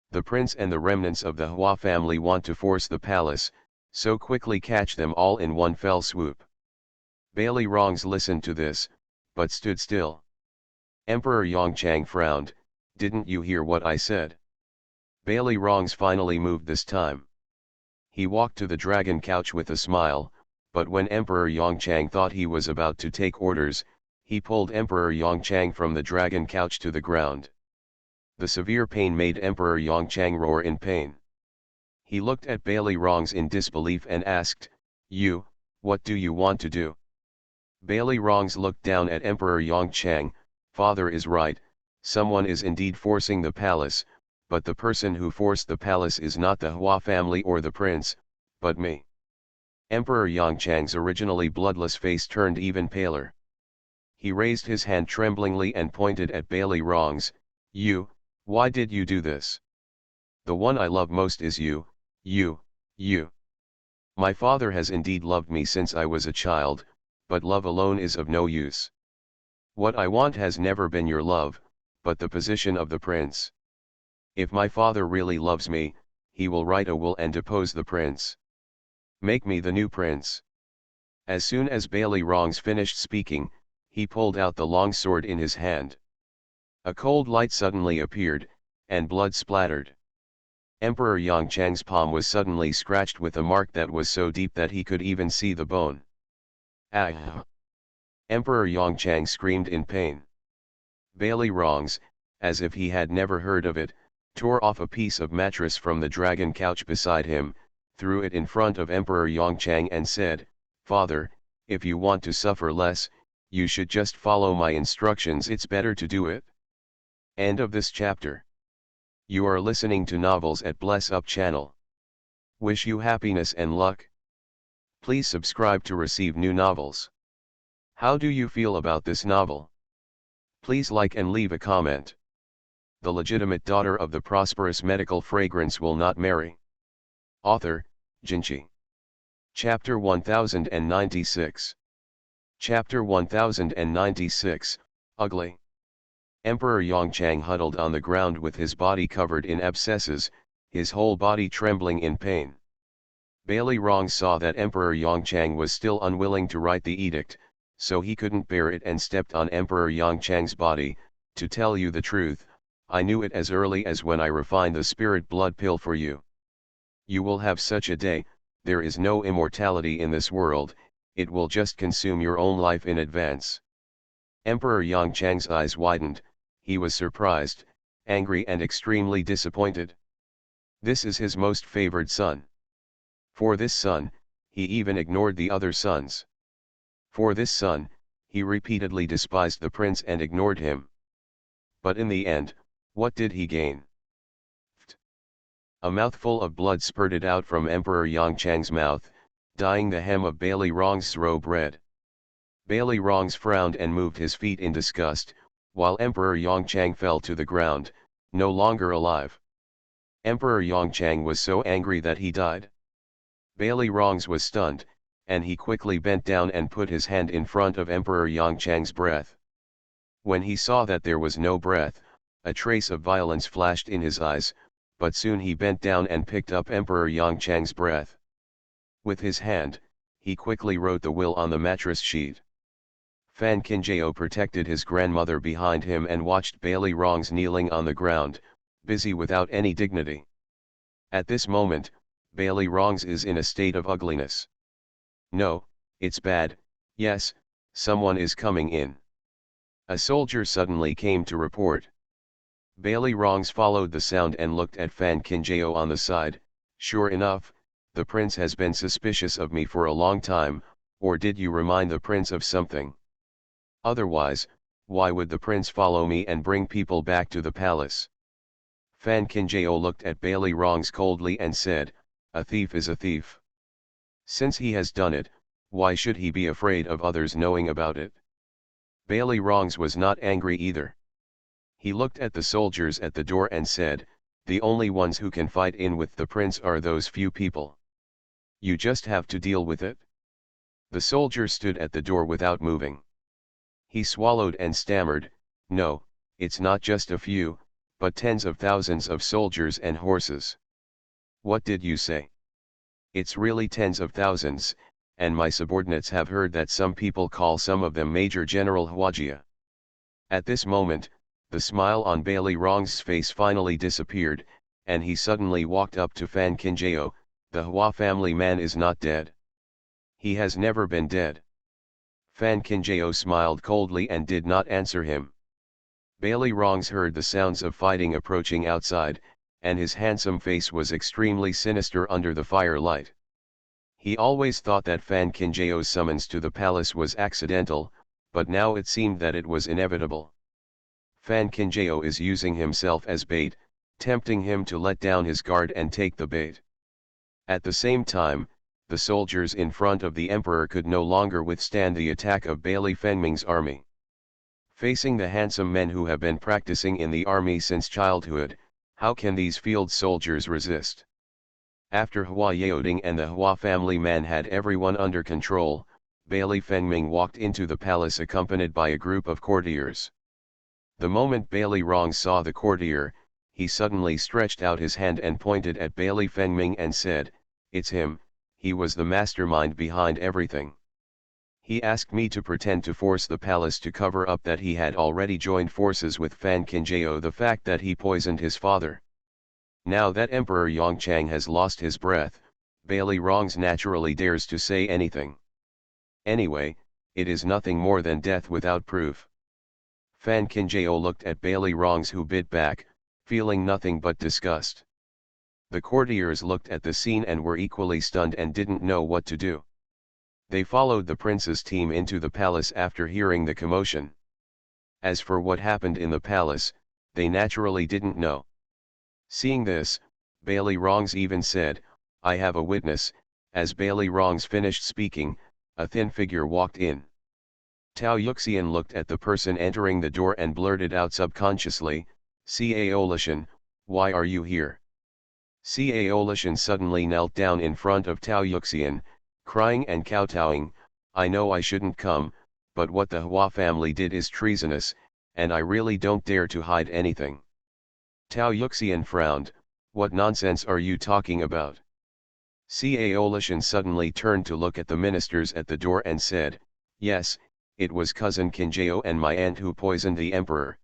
[SPEAKER 1] The prince and the remnants of the Hua family want to force the palace, so quickly catch them all in one fell swoop." Bailey Wrongs listened to this, but stood still. Emperor Yongchang frowned, "Didn't you hear what I said?" Bailey Wrongs finally moved this time. He walked to the dragon couch with a smile, but when Emperor Yongchang thought he was about to take orders, he pulled Emperor Yongchang from the dragon couch to the ground. The severe pain made Emperor Yongchang roar in pain. He looked at Bailey Wrongs in disbelief and asked, "You, what do you want to do?" Bailey Wrongs looked down at Emperor Yongchang. "Father is right, someone is indeed forcing the palace, but the person who forced the palace is not the Hua family or the prince, but me." Emperor Yongchang's originally bloodless face turned even paler. He raised his hand tremblingly and pointed at Bailey Wrongs. "You, why did you do this? The one I love most is you, you. My father has indeed loved me since I was a child, but love alone is of no use. What I want has never been your love, but the position of the prince. If my father really loves me, he will write a will and depose the prince. Make me the new prince." As soon as Bailey Wrongs finished speaking, he pulled out the long sword in his hand. A cold light suddenly appeared, and blood splattered. Emperor Yongchang's palm was suddenly scratched with a mark that was so deep that he could even see the bone. "Ah!" Emperor Yongchang screamed in pain. Bailey Wrongs, as if he had never heard of it, tore off a piece of mattress from the dragon couch beside him, threw it in front of Emperor Yongchang and said, "Father, if you want to suffer less, you should just follow my instructions. It's better to do it." End of this chapter. You are listening to Novels at Bless Up channel. Wish you happiness and luck. Please subscribe to receive new novels. How do you feel about this novel? Please like and leave a comment. The legitimate daughter of the prosperous medical fragrance will not marry. Author, Jinchi. Chapter 1096. Chapter 1096, Ugly. Emperor Yongchang huddled on the ground with his body covered in abscesses, his whole body trembling in pain. Bailey Wrongs saw that Emperor Yongchang was still unwilling to write the edict, so he couldn't bear it and stepped on Emperor Yongchang's body. "To tell you the truth, I knew it as early as when I refined the spirit blood pill for you. You will have such a day. There is no immortality in this world, it will just consume your own life in advance." Emperor Yongchang's eyes widened, he was surprised, angry and extremely disappointed. This is his most favored son. For this son, he even ignored the other sons. For this son, he repeatedly despised the prince and ignored him. But in the end, what did he gain? A mouthful of blood spurted out from Emperor Yongchang's mouth, dyeing the hem of Bailey Wrongs' robe red. Bailey Wrongs frowned and moved his feet in disgust, while Emperor Yongchang fell to the ground, no longer alive. Emperor Yongchang was so angry that he died. Bailey Wrongs was stunned, and he quickly bent down and put his hand in front of Emperor Yongchang's breath. When he saw that there was no breath, a trace of violence flashed in his eyes, but soon he bent down and picked up Emperor Yongchang's breath. With his hand, he quickly wrote the will on the mattress sheet. Fan Kinjao protected his grandmother behind him and watched Bailey Wrongs kneeling on the ground, busy without any dignity. At this moment, Bailey Wrongs is in a state of ugliness. No, it's bad. Yes, someone is coming in. A soldier suddenly came to report. Bailey Rongs followed the sound and looked at Fan Kinjao on the side. Sure enough, the prince has been suspicious of me for a long time, or did you remind the prince of something? Otherwise, why would the prince follow me and bring people back to the palace? Fan Kinjao looked at Bailey Rongs coldly and said, a thief is a thief. Since he has done it, why should he be afraid of others knowing about it? Bailey Rongs was not angry either. He looked at the soldiers at the door and said, the only ones who can fight in with the prince are those few people. You just have to deal with it. The soldier stood at the door without moving. He swallowed and stammered, no, it's not just a few, but tens of thousands of soldiers and horses. What did you say? It's really tens of thousands, and my subordinates have heard that some people call some of them Major General Huajia. At this moment, the smile on Bailey Rongs' face finally disappeared, and he suddenly walked up to Fan Kinjao. The Hua family man is not dead. He has never been dead. Fan Kinjao smiled coldly and did not answer him. Bailey Rongs heard the sounds of fighting approaching outside, and his handsome face was extremely sinister under the firelight. He always thought that Fan Kinjao's summons to the palace was accidental, but now it seemed that it was inevitable. Fan Kinjao is using himself as bait, tempting him to let down his guard and take the bait. At the same time, the soldiers in front of the emperor could no longer withstand the attack of Bailey Fengming's army. Facing the handsome men who have been practicing in the army since childhood, how can these field soldiers resist? After Hua Yaoding and the Hua family man had everyone under control, Bailey Fengming walked into the palace accompanied by a group of courtiers. The moment Bailey Rongs saw the courtier, he suddenly stretched out his hand and pointed at Bailey Fengming and said, it's him, he was the mastermind behind everything. He asked me to pretend to force the palace to cover up that he had already joined forces with Fan Kinjao, the fact that he poisoned his father. Now that Emperor Yongchang has lost his breath, Bailey Rongs naturally dares to say anything. Anyway, it is nothing more than death without proof. Fan Kinjao looked at Bailey Rongs, who bit back, feeling nothing but disgust. The courtiers looked at the scene and were equally stunned and didn't know what to do. They followed the prince's team into the palace after hearing the commotion. As for what happened in the palace, they naturally didn't know. Seeing this, Bailey Rongs even said, I have a witness. As Bailey Rongs finished speaking, a thin figure walked in. Tao Yuxian looked at the person entering the door and blurted out subconsciously, Cao Lishan, why are you here? Cao Lishan suddenly knelt down in front of Tao Yuxian, crying and kowtowing, I know I shouldn't come, but what the Hua family did is treasonous, and I really don't dare to hide anything. Tao Yuxian frowned, what nonsense are you talking about? Cao Lishan suddenly turned to look at the ministers at the door and said, yes, it was cousin Kinjao and my aunt who poisoned the emperor.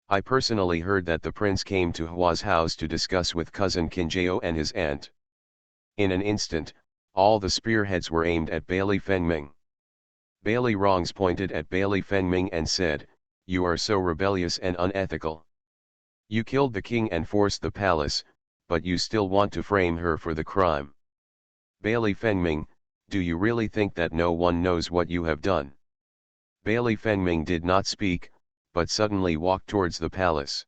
[SPEAKER 1] I personally heard that the prince came to Hua's house to discuss with cousin Kinjao and his aunt. In an instant, all the spearheads were aimed at Bailey Fengming. Bailey Rongs pointed at Bailey Fengming and said, you are so rebellious and unethical. You killed the king and forced the palace, but you still want to frame her for the crime. Bailey Fengming, do you really think that no one knows what you have done? Bailey Fengming did not speak, but suddenly walked towards the palace.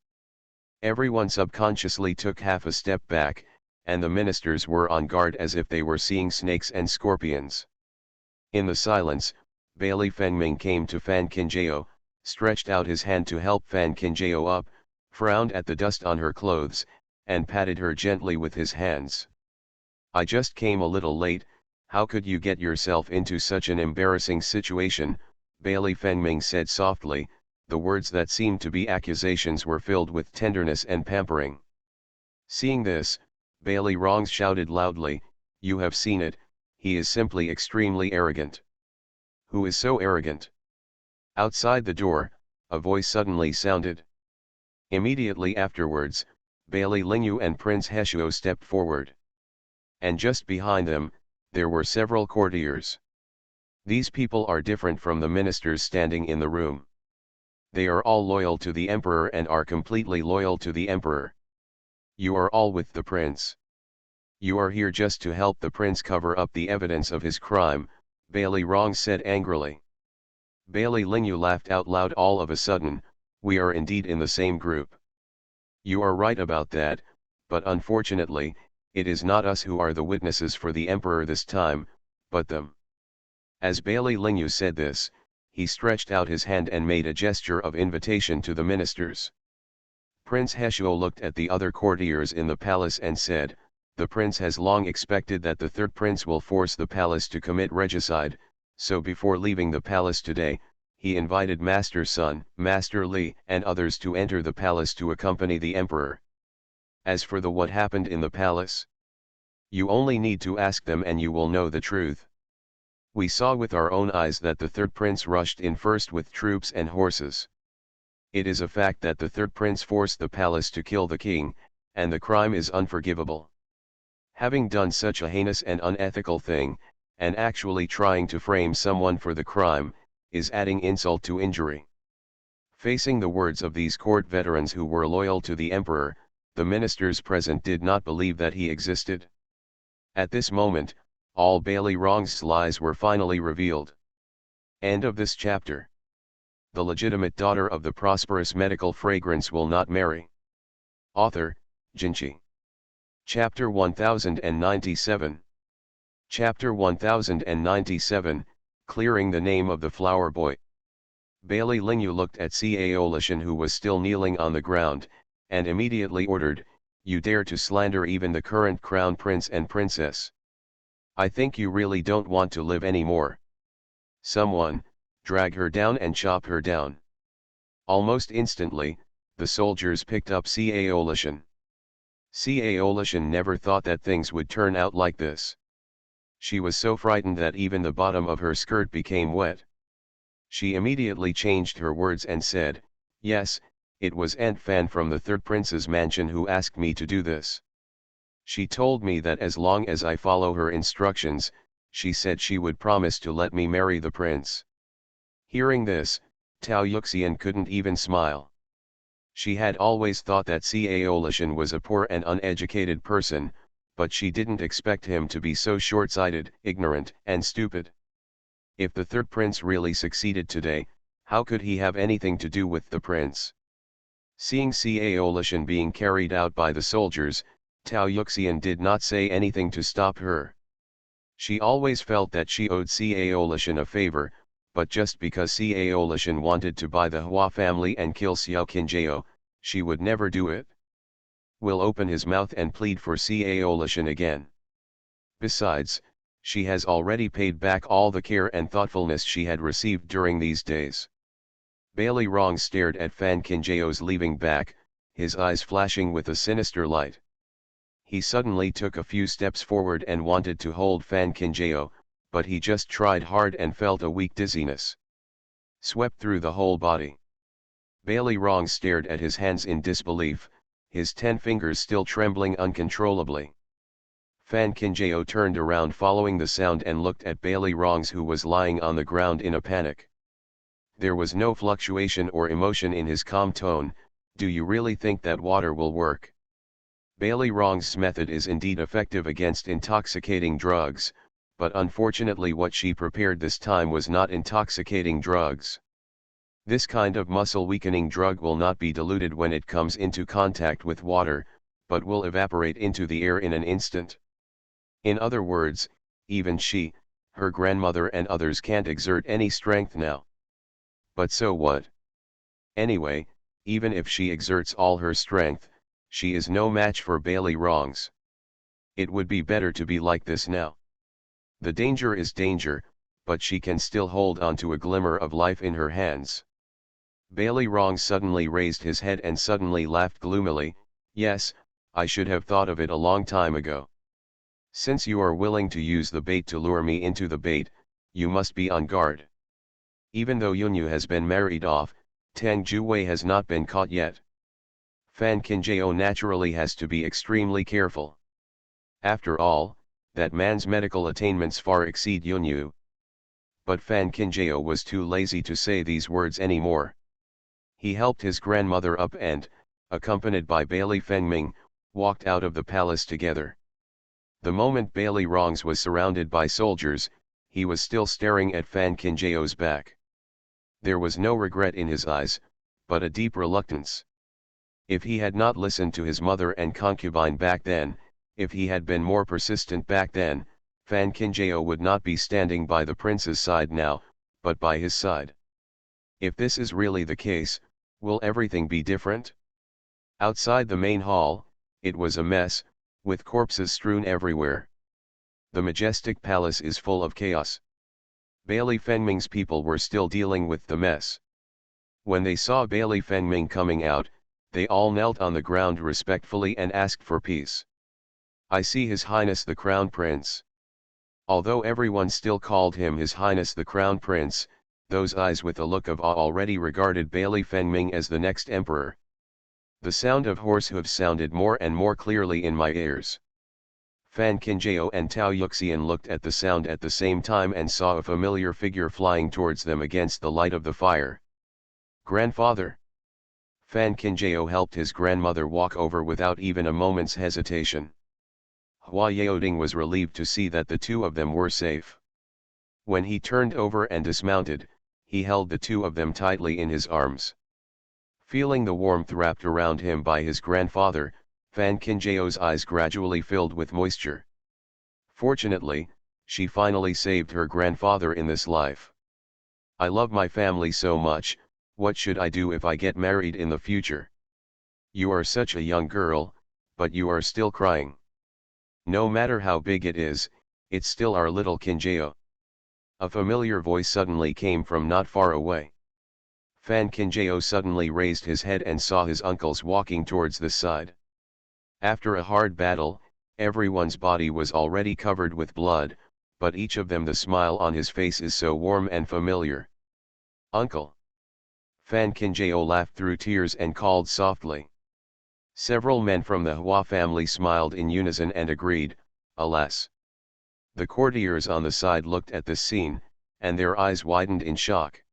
[SPEAKER 1] Everyone subconsciously took half a step back, and the ministers were on guard as if they were seeing snakes and scorpions. In the silence, Bailey Fengming came to Fan Kinjao, stretched out his hand to help Fan Kinjao up, frowned at the dust on her clothes, and patted her gently with his hands. I just came a little late, how could you get yourself into such an embarrassing situation? Bailey Fengming said softly, the words that seemed to be accusations were filled with tenderness and pampering. Seeing this, Bailey Rongs shouted loudly, you have seen it, he is simply extremely arrogant. Who is so arrogant? Outside the door, a voice suddenly sounded. Immediately afterwards, Bailey Lingyu and Prince Heshuo stepped forward. And just behind them, there were several courtiers. These people are different from the ministers standing in the room. They are all loyal to the emperor and are completely loyal to the emperor. You are all with the prince. You are here just to help the prince cover up the evidence of his crime, Bailey Rong said angrily. Bailey Lingyu laughed out loud all of a sudden. We are indeed in the same group. You are right about that, but unfortunately, it is not us who are the witnesses for the emperor this time, but them. As Bailey Lingyu said this, he stretched out his hand and made a gesture of invitation to the ministers. Prince Heshuo looked at the other courtiers in the palace and said, "The prince has long expected that the third prince will force the palace to commit regicide, so before leaving the palace today, he invited Master Sun, Master Li, and others to enter the palace to accompany the emperor. As for what happened in the palace, you only need to ask them and you will know the truth. We saw with our own eyes that the third prince rushed in first with troops and horses. It is a fact that the third prince forced the palace to kill the king, and the crime is unforgivable. Having done such a heinous and unethical thing, and actually trying to frame someone for the crime, is adding insult to injury." Facing the words of these court veterans who were loyal to the emperor, the ministers present did not believe that he existed. At this moment, all Bailey Rong's lies were finally revealed. End of this chapter. The legitimate daughter of the prosperous medical fragrance will not marry. Author, Jinchi. Chapter 1097. Chapter 1097, Clearing the Name of the Flower Boy. Bailey Lingyu looked at Cao Lishan, who was still kneeling on the ground, and immediately ordered, "You dare to slander even the current crown prince and princess. I think you really don't want to live anymore. Someone, drag her down and chop her down." Almost instantly, the soldiers picked up Cao Lishan. Cao Lishan never thought that things would turn out like this. She was so frightened that even the bottom of her skirt became wet. She immediately changed her words and said, "Yes, it was Aunt Fan from the third prince's mansion who asked me to do this. She told me that as long as I follow her instructions, she said she would promise to let me marry the prince." Hearing this, Tao Yuxian couldn't even smile. She had always thought that Cao Lishan was a poor and uneducated person, but she didn't expect him to be so short-sighted, ignorant, and stupid. If the third prince really succeeded today, how could he have anything to do with the prince? Seeing Cao Lishan being carried out by the soldiers, Tao Yuxian did not say anything to stop her. She always felt that she owed Cao Lishan a favor, but just because Cao Lishan wanted to buy the Hua family and kill Xiao Qinjiao, she would never do it. Will open his mouth and plead for Cao Lishan again. Besides, she has already paid back all the care and thoughtfulness she had received during these days. Bailey Rong stared at Fan Qinjiao's leaving back, his eyes flashing with a sinister light. He suddenly took a few steps forward and wanted to hold Fan Qinjiao, but he just tried hard and felt a weak dizziness swept through the whole body. Bailey Rong stared at his hands in disbelief, his 10 fingers still trembling uncontrollably. Fan Qinjiao turned around following the sound and looked at Bailey Rongs, who was lying on the ground in a panic. There was no fluctuation or emotion in his calm tone. "Do you really think that water will work?" Bailey Rong's method is indeed effective against intoxicating drugs, but unfortunately what she prepared this time was not intoxicating drugs. This kind of muscle-weakening drug will not be diluted when it comes into contact with water, but will evaporate into the air in an instant. In other words, even she, her grandmother and others can't exert any strength now. But so what? Anyway, even if she exerts all her strength, she is no match for Bailey Rongs. It would be better to be like this now. The danger is danger, but she can still hold on to a glimmer of life in her hands. Bailey Rong suddenly raised his head and suddenly laughed gloomily. "Yes, I should have thought of it a long time ago. Since you are willing to use the bait to lure me into the bait, you must be on guard. Even though Yunyu has been married off, Tang Juwei has not been caught yet. Fan Qinjiao naturally has to be extremely careful. After all, that man's medical attainments far exceed Yunyu." But Fan Qinjiao was too lazy to say these words anymore. He helped his grandmother up and, accompanied by Bailey Fengming, walked out of the palace together. The moment Bailey Rongs was surrounded by soldiers, he was still staring at Fan Kinjao's back. There was no regret in his eyes, but a deep reluctance. If he had not listened to his mother and concubine back then, if he had been more persistent back then, Fan Kinjao would not be standing by the prince's side now, but by his side. If this is really the case, will everything be different? Outside the main hall, it was a mess, with corpses strewn everywhere. The majestic palace is full of chaos. Bailey Fengming's people were still dealing with the mess. When they saw Bailey Fengming coming out, they all knelt on the ground respectfully and asked for peace. I see His Highness the Crown Prince. Although everyone still called him His Highness the Crown Prince, those eyes with a look of awe already regarded Bailey Fengming as the next emperor. The sound of horse hooves sounded more and more clearly in my ears. Fan Kinjao and Tao Yuxian looked at the sound at the same time and saw a familiar figure flying towards them against the light of the fire. Grandfather! Fan Kinjao helped his grandmother walk over without even a moment's hesitation. Hua Yaoding was relieved to see that the two of them were safe. When he turned over and dismounted, he held the two of them tightly in his arms. Feeling the warmth wrapped around him by his grandfather, Fan Kinjao's eyes gradually filled with moisture. Fortunately, she finally saved her grandfather in this life. I love my family so much, what should I do if I get married in the future? You are such a young girl, but you are still crying. No matter how big it is, it's still our little Kinjao. A familiar voice suddenly came from not far away. Fan Kinjao suddenly raised his head and saw his uncles walking towards the side. After a hard battle, everyone's body was already covered with blood, but each of them the smile on his face is so warm and familiar. Uncle! Fan Kinjao laughed through tears and called softly. Several men from the Hua family smiled in unison and agreed, alas. The courtiers on the side looked at this scene, and their eyes widened in shock.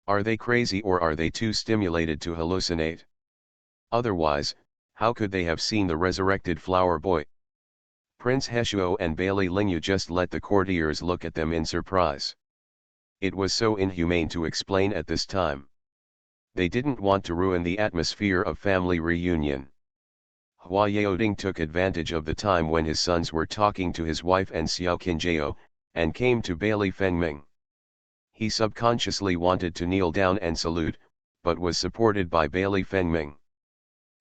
[SPEAKER 1] Are they crazy or are they too stimulated to hallucinate? Otherwise, how could they have seen the resurrected flower boy? Prince Heshuo and Bailey Lingyu just let the courtiers look at them in surprise. It was so inhumane to explain at this time. They didn't want to ruin the atmosphere of family reunion. Hua Yaoding took advantage of the time when his sons were talking to his wife and Xiao Kinjao, and came to Bailey Fengming. He subconsciously wanted to kneel down and salute, but was supported by Bailey Fengming.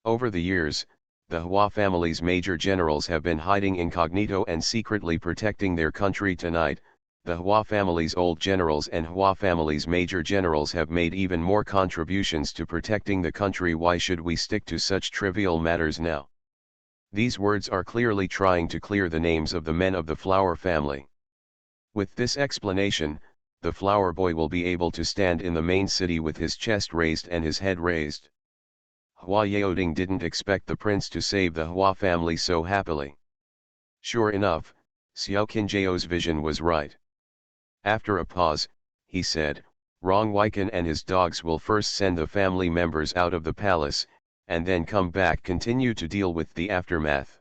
[SPEAKER 1] Over the years, the Hua family's major generals have been hiding incognito and secretly protecting their country. Tonight, the Hua family's old generals and Hua family's major generals have made even more contributions to protecting the country. Why should we stick to such trivial matters now? These words are clearly trying to clear the names of the men of the flower family. With this explanation, the flower boy will be able to stand in the main city with his chest raised and his head raised. Hua Yaoding didn't expect the prince to save the Hua family so happily. Sure enough, Xiao Kinjao's vision was right. After a pause, he said, Rong Weikan and his dogs will first send the family members out of the palace, and then come back continue to deal with the aftermath.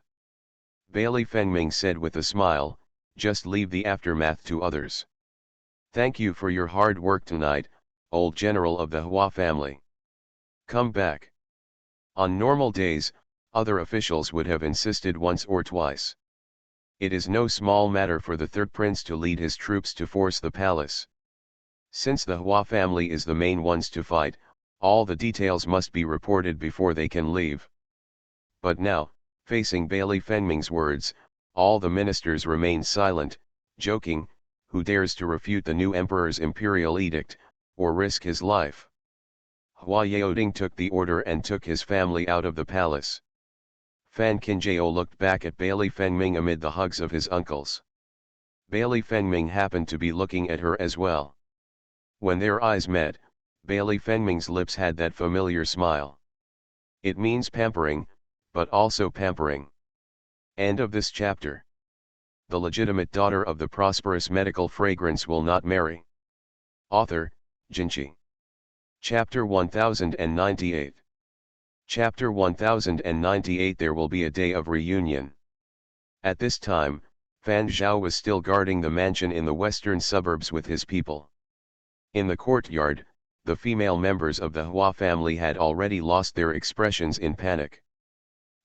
[SPEAKER 1] Bailey Fengming said with a smile, just leave the aftermath to others. Thank you for your hard work tonight, old general of the Hua family. Come back. On normal days, other officials would have insisted once or twice. It is no small matter for the third prince to lead his troops to force the palace. Since the Hua family is the main ones to fight, all the details must be reported before they can leave. But now, facing Bailey Fengming's words, all the ministers remained silent, joking, who dares to refute the new emperor's imperial edict, or risk his life? Hua Yaoding took the order and took his family out of the palace. Fan Kinjao looked back at Bailey Fengming amid the hugs of his uncles. Bailey Fengming happened to be looking at her as well. When their eyes met, Bailey Fengming's lips had that familiar smile. It means pampering, but also pampering. End of this chapter. The legitimate daughter of the prosperous medical fragrance will not marry. Author, Jinchi. Chapter 1098. Chapter 1098. There will be a day of reunion. At this time, Fan Zhao was still guarding the mansion in the western suburbs with his people. In the courtyard, the female members of the Hua family had already lost their expressions in panic.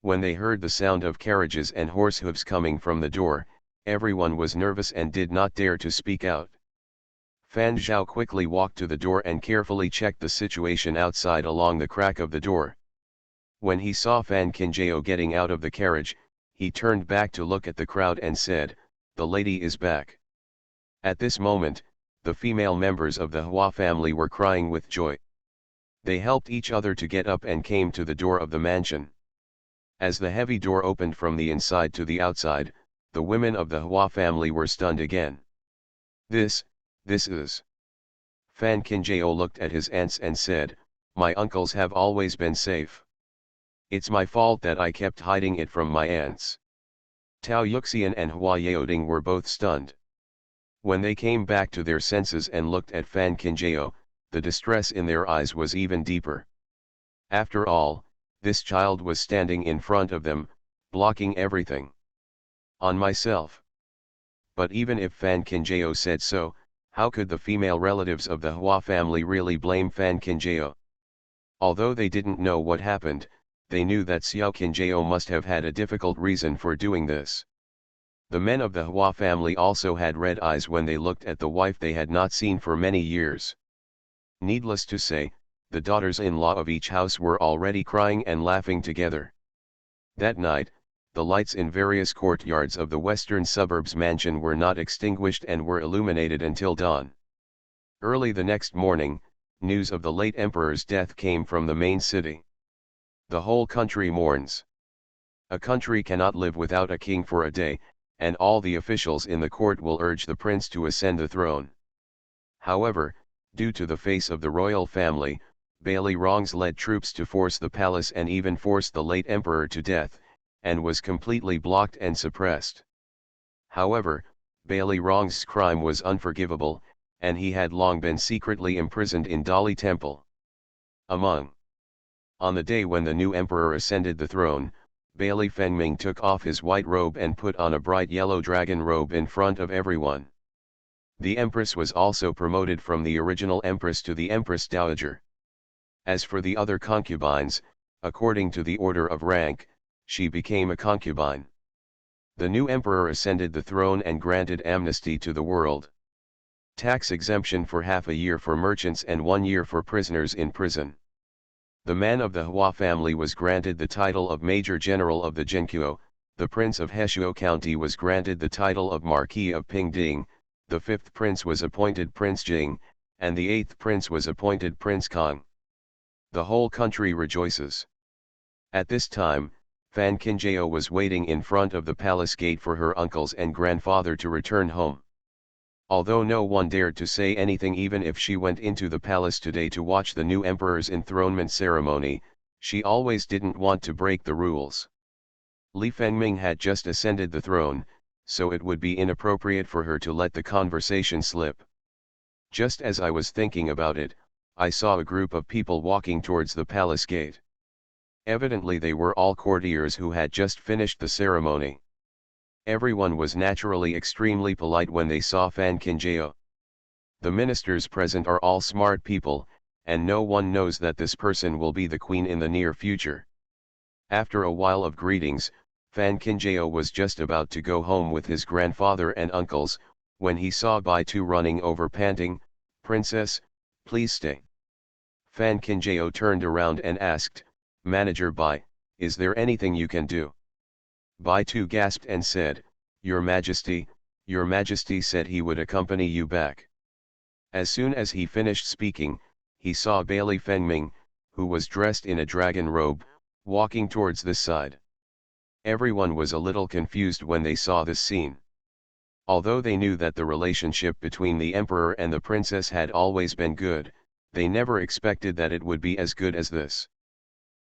[SPEAKER 1] When they heard the sound of carriages and horse hooves coming from the door, everyone was nervous and did not dare to speak out. Fan Zhao quickly walked to the door and carefully checked the situation outside along the crack of the door. When he saw Fan Qinjiao getting out of the carriage, he turned back to look at the crowd and said, "The lady is back." At this moment, the female members of the Hua family were crying with joy. They helped each other to get up and came to the door of the mansion. As the heavy door opened from the inside to the outside, the women of the Hua family were stunned again. This is. Fan Qinjiao looked at his aunts and said, "My uncles have always been safe. It's my fault that I kept hiding it from my aunts." Tao Yuxian and Hua Yaoding were both stunned. When they came back to their senses and looked at Fan Qinjiao, the distress in their eyes was even deeper. After all, this child was standing in front of them, blocking everything. On myself. But even if Fan Qinjiao said so, how could the female relatives of the Hua family really blame Fan Qinjiao? Although they didn't know what happened, they knew that Xiao Qinjiao must have had a difficult reason for doing this. The men of the Hua family also had red eyes when they looked at the wife they had not seen for many years. Needless to say, the daughters-in-law of each house were already crying and laughing together. That night, the lights in various courtyards of the western suburbs mansion were not extinguished and were illuminated until dawn. Early the next morning, news of the late emperor's death came from the main city. The whole country mourns. A country cannot live without a king for a day, and all the officials in the court will urge the prince to ascend the throne. However, due to the face of the royal family, Bailey Rongs led troops to force the palace and even forced the late emperor to death, and was completely blocked and suppressed. However, Bailey Rong's crime was unforgivable, and he had long been secretly imprisoned in Dali Temple. On the day when the new emperor ascended the throne, Bailey Fengming took off his white robe and put on a bright yellow dragon robe in front of everyone. The empress was also promoted from the original empress to the empress dowager. As for the other concubines, according to the order of rank, she became a concubine. The new emperor ascended the throne and granted amnesty to the world. Tax exemption for half a year for merchants and 1 year for prisoners in prison. The man of the Hua family was granted the title of Major General of the Zhenqiu, the prince of Heshuo County was granted the title of Marquis of Pingding, the 5th prince was appointed Prince Jing, and the 8th prince was appointed Prince Kong. The whole country rejoices. At this time, Fan Qinjiao was waiting in front of the palace gate for her uncles and grandfather to return home. Although no one dared to say anything even if she went into the palace today to watch the new emperor's enthronement ceremony, she always didn't want to break the rules. Li Fengming had just ascended the throne, so it would be inappropriate for her to let the conversation slip. Just as I was thinking about it, I saw a group of people walking towards the palace gate. Evidently they were all courtiers who had just finished the ceremony. Everyone was naturally extremely polite when they saw Fan Qinjiao. The ministers present are all smart people, and no one knows that this person will be the queen in the near future. After a while of greetings, Fan Qinjiao was just about to go home with his grandfather and uncles, when he saw Bai Tu running over panting, "Princess, please stay." Fan Qinjiao turned around and asked, "Manager Bai, is there anything you can do?" Bai Tu gasped and said, Your Majesty said he would accompany you back." As soon as he finished speaking, he saw Bailey Fengming, who was dressed in a dragon robe, walking towards this side. Everyone was a little confused when they saw this scene. Although they knew that the relationship between the emperor and the princess had always been good, they never expected that it would be as good as this.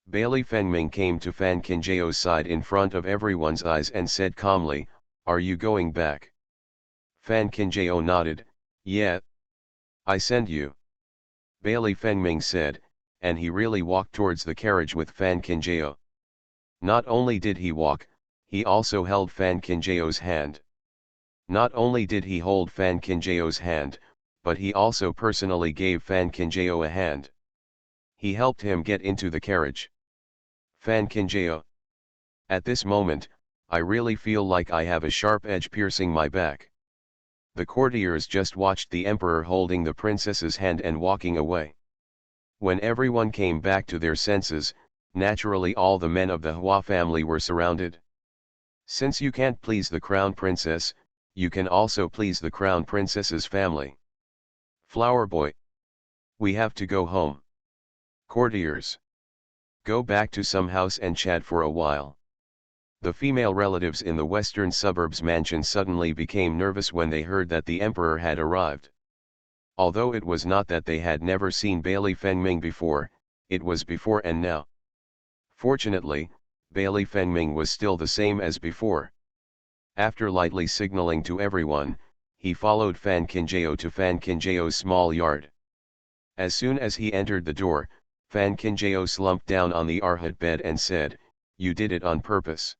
[SPEAKER 1] Bailey Fengming came to Fan Qinjiao's side in front of everyone's eyes and said calmly, "Are you going back?" Fan Qinjiao nodded, "Yeah. I send you." Bailey Fengming said, and he really walked towards the carriage with Fan Qingjie. Not only did he walk, he also held Fan Qingjie's hand. Not only did he hold Fan Qingjie's hand, but he also personally gave Fan Qingjie a hand. He helped him get into the carriage. Fan Qingjie. At this moment, I really feel like I have a sharp edge piercing my back. The courtiers just watched the emperor holding the princess's hand and walking away. When everyone came back to their senses, naturally all the men of the Hua family were surrounded. Since you can't please the crown princess, you can also please the crown princess's family. Flower boy. We have to go home. Courtiers. Go back to some house and chat for a while. The female relatives in the western suburbs mansion suddenly became nervous when they heard that the emperor had arrived. Although it was not that they had never seen Bailey Fengming before, it was before and now. Fortunately, Bailey Fengming was still the same as before. After lightly signaling to everyone, he followed Fan Qingjie to Fan Qingjie's small yard. As soon as he entered the door, Fan Qingjie slumped down on the arhat bed and said, "You did it on purpose.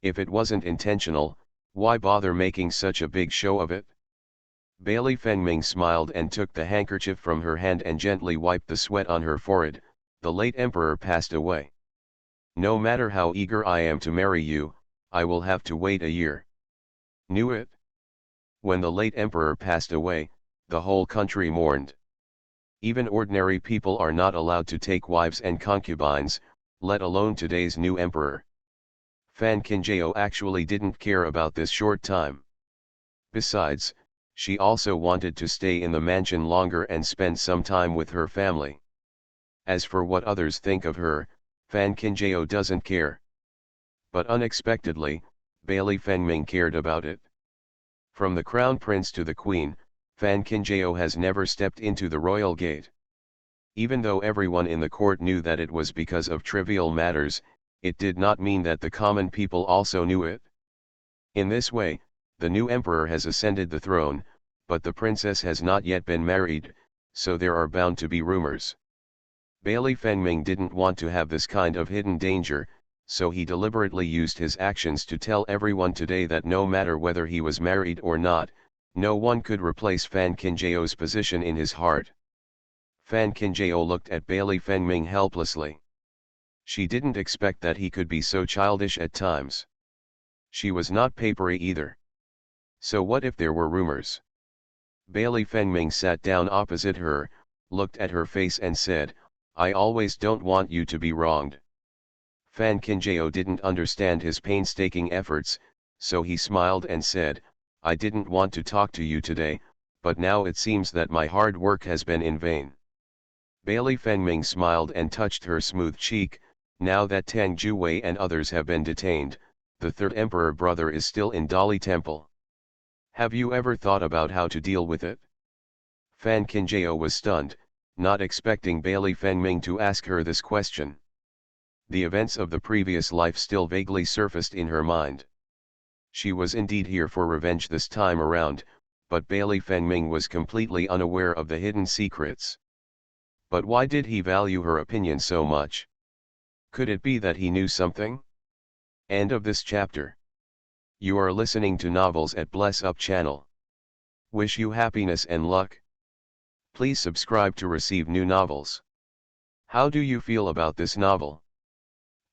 [SPEAKER 1] If it wasn't intentional, why bother making such a big show of it?" Bailey Fengming smiled and took the handkerchief from her hand and gently wiped the sweat on her forehead. The late emperor passed away. No matter how eager I am to marry you, I will have to wait a year. Knew it? When the late emperor passed away, the whole country mourned. Even ordinary people are not allowed to take wives and concubines, let alone today's new emperor. Fan Qingjie actually didn't care about this short time. Besides, she also wanted to stay in the mansion longer and spend some time with her family. As for what others think of her, Fan Qingjie doesn't care. But unexpectedly, Bailey Fengming cared about it. From the crown prince to the queen, Fan Qingjie has never stepped into the royal gate. Even though everyone in the court knew that it was because of trivial matters, it did not mean that the common people also knew it. In this way, the new emperor has ascended the throne, but the princess has not yet been married, so there are bound to be rumors. Bailey Fengming didn't want to have this kind of hidden danger, so he deliberately used his actions to tell everyone today that no matter whether he was married or not, no one could replace Fan Qingjie's position in his heart. Fan Qingjie looked at Bailey Fengming helplessly. She didn't expect that he could be so childish at times. She was not papery either. So what if there were rumors? Bailey Fengming sat down opposite her, looked at her face and said, "I always don't want you to be wronged." Fan Qingjie didn't understand his painstaking efforts, so he smiled and said, "I didn't want to talk to you today, but now it seems that my hard work has been in vain." Bailey Fengming smiled and touched her smooth cheek. "Now that Tang Juwei and others have been detained, the third emperor brother is still in Dali Temple. Have you ever thought about how to deal with it?" Fan Qingjie was stunned, not expecting Bailey Fengming to ask her this question. The events of the previous life still vaguely surfaced in her mind. She was indeed here for revenge this time around, but Bailey Fengming was completely unaware of the hidden secrets. But why did he value her opinion so much? Could it be that he knew something? End of this chapter. You are listening to Novels at Bless Up channel. Wish you happiness and luck. Please subscribe to receive new novels. How do you feel about this novel?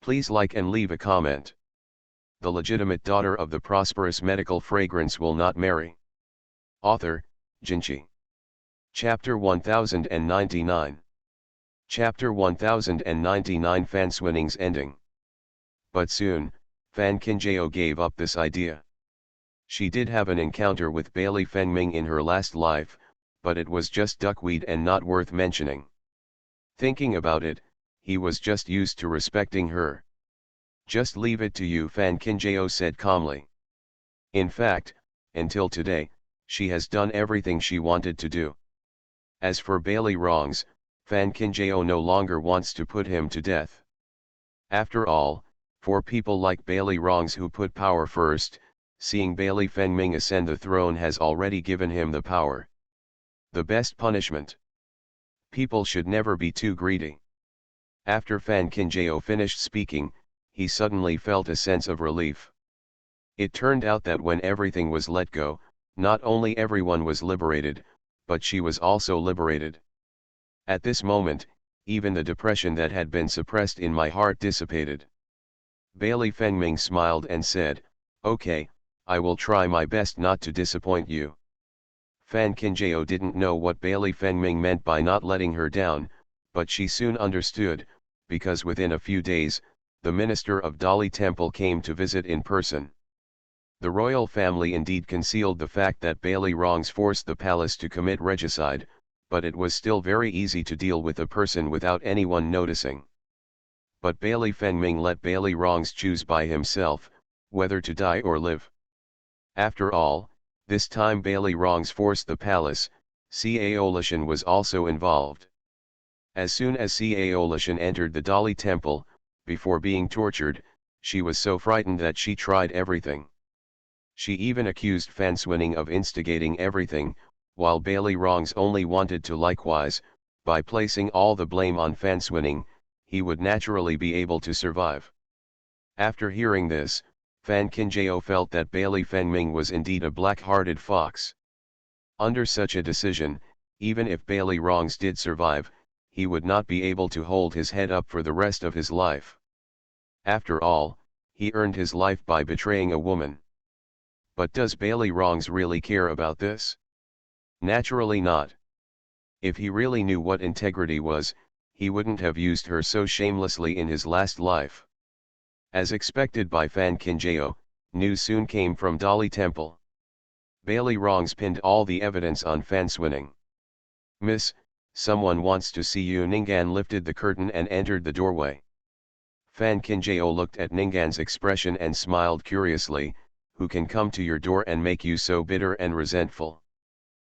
[SPEAKER 1] Please like and leave a comment. The legitimate daughter of the prosperous medical fragrance will not marry. Author, Jinchi. Chapter 1099. Chapter 1099 Fanswinning's ending. But soon, Fan Qingjie gave up this idea. She did have an encounter with Bailey Fengming in her last life, but it was just duckweed and not worth mentioning. Thinking about it, he was just used to respecting her. Just leave it to you, Fan Qingjie said calmly. In fact, until today, she has done everything she wanted to do. As for Bailey wrongs, Fan Qingjie no longer wants to put him to death. After all, for people like Bailey wrongs who put power first, seeing Bailey Fengming ascend the throne has already given him the power. The best punishment. People should never be too greedy. After Fan Kinjao finished speaking, he suddenly felt a sense of relief. It turned out that when everything was let go, not only everyone was liberated, but she was also liberated. At this moment, even the depression that had been suppressed in my heart dissipated. Bailey Fengming smiled and said, "Okay, I will try my best not to disappoint you." Fan Kinjao didn't know what Bailey Fengming meant by not letting her down, but she soon understood, because within a few days, the minister of Dali Temple came to visit in person. The royal family indeed concealed the fact that Bailey Rongs forced the palace to commit regicide, but it was still very easy to deal with a person without anyone noticing. But Bailey Fengming let Bailey Rongs choose by himself, whether to die or live. After all, this time Bailey Rongs forced the palace. Cao Lishan was also involved. As soon as Cao Lishan entered the Dali temple, before being tortured, she was so frightened that she tried everything. She even accused Fan Swinning of instigating everything, while Bailey Rongs only wanted to likewise. By placing all the blame on Fan Swinning, he would naturally be able to survive. After hearing this, Fan Kinjao felt that Bailey Fengming was indeed a black-hearted fox. Under such a decision, even if Bailey Rongs did survive, he would not be able to hold his head up for the rest of his life. After all, he earned his life by betraying a woman. But does Bailey Rongs really care about this? Naturally not. If he really knew what integrity was, he wouldn't have used her so shamelessly in his last life. As expected by Fan Kinjao, news soon came from Dali Temple. Bailey Rongs pinned all the evidence on Fan Swinning. "Miss, someone wants to see you." Ninggan lifted the curtain and entered the doorway. Fan Kinjao looked at Ninggan's expression and smiled curiously. "Who can come to your door and make you so bitter and resentful?"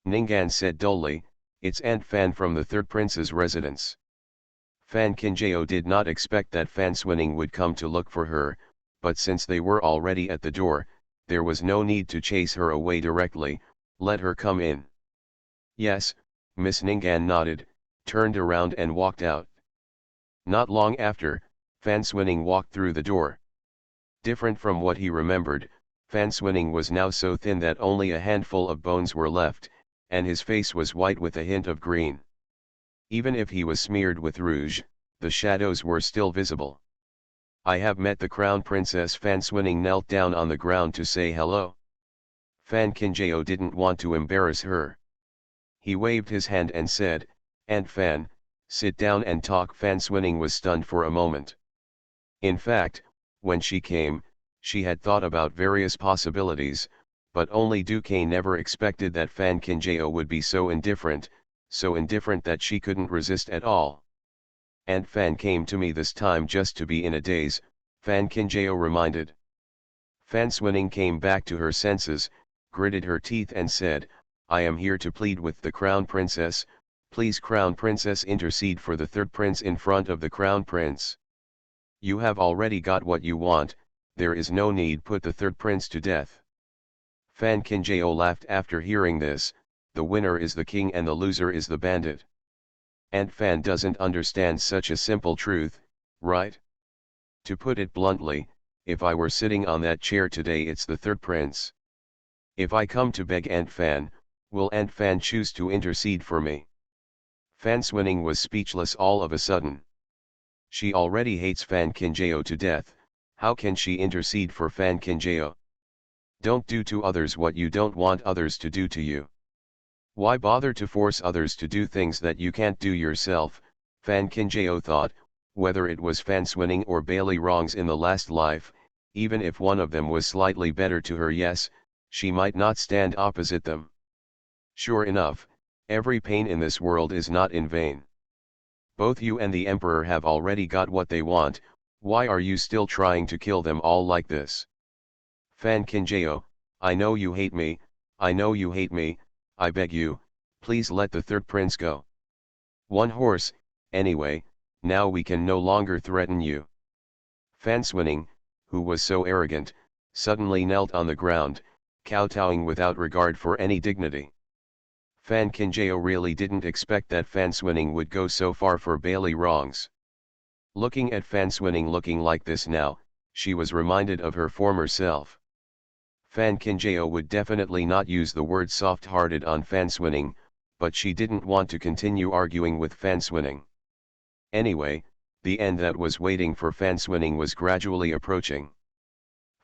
[SPEAKER 1] Ninggan said dully, "It's Aunt Fan from the third prince's residence." Fan Kinjao did not expect that Fan Swinning would come to look for her, but since they were already at the door, there was no need to chase her away directly. Let her come in. "Yes," Miss Ninggan nodded, turned around and walked out. Not long after, Fan Swinning walked through the door. Different from what he remembered, Fan Swinning was now so thin that only a handful of bones were left, and his face was white with a hint of green. Even if he was smeared with rouge, the shadows were still visible. "I have met the crown princess." Fan Swinning knelt down on the ground to say hello. Fan Kinjao didn't want to embarrass her. He waved his hand and said, "Aunt Fan, sit down and talk." Fan Swinning was stunned for a moment. In fact, when she came, she had thought about various possibilities, but only Duquesne never expected that Fan Kinjao would be so indifferent that she couldn't resist at all. "Aunt Fan came to me this time just to be in a daze," Fan Kinjao reminded. Fan Swinning came back to her senses, gritted her teeth and said, "I am here to plead with the crown princess. Please, crown princess, intercede for the third prince in front of the crown prince. You have already got what you want, there is no need put the third prince to death." Fan Kinjao laughed after hearing this. "The winner is the king and the loser is the bandit. Aunt Fan doesn't understand such a simple truth, right? To put it bluntly, if I were sitting on that chair today, it's the third prince. If I come to beg Aunt Fan, will Aunt Fan choose to intercede for me?" Fan Swinning was speechless all of a sudden. She already hates Fan Kinjao to death. How can she intercede for Fan Kinjao? Don't do to others what you don't want others to do to you. Why bother to force others to do things that you can't do yourself? Fan Kinjao thought, whether it was Fan Swinning or Bailey Rongs in the last life, even if one of them was slightly better to her, yes, she might not stand opposite them. Sure enough, every pain in this world is not in vain. Both you and the emperor have already got what they want. Why are you still trying to kill them all like this? Fan Kinjao, I know you hate me, I know you hate me, I beg you, please let the third prince go. One horse, anyway, now we can no longer threaten you." Fan Swinning, who was so arrogant, suddenly knelt on the ground, kowtowing without regard for any dignity. Fan Kinjao really didn't expect that Fan Swinning would go so far for Bailey Rongs. Looking at Fan Swinning looking like this now, she was reminded of her former self. Fan Kinjao would definitely not use the word soft-hearted on Fan Swinning, but she didn't want to continue arguing with Fan Swinning. Anyway, the end that was waiting for Fan Swinning was gradually approaching.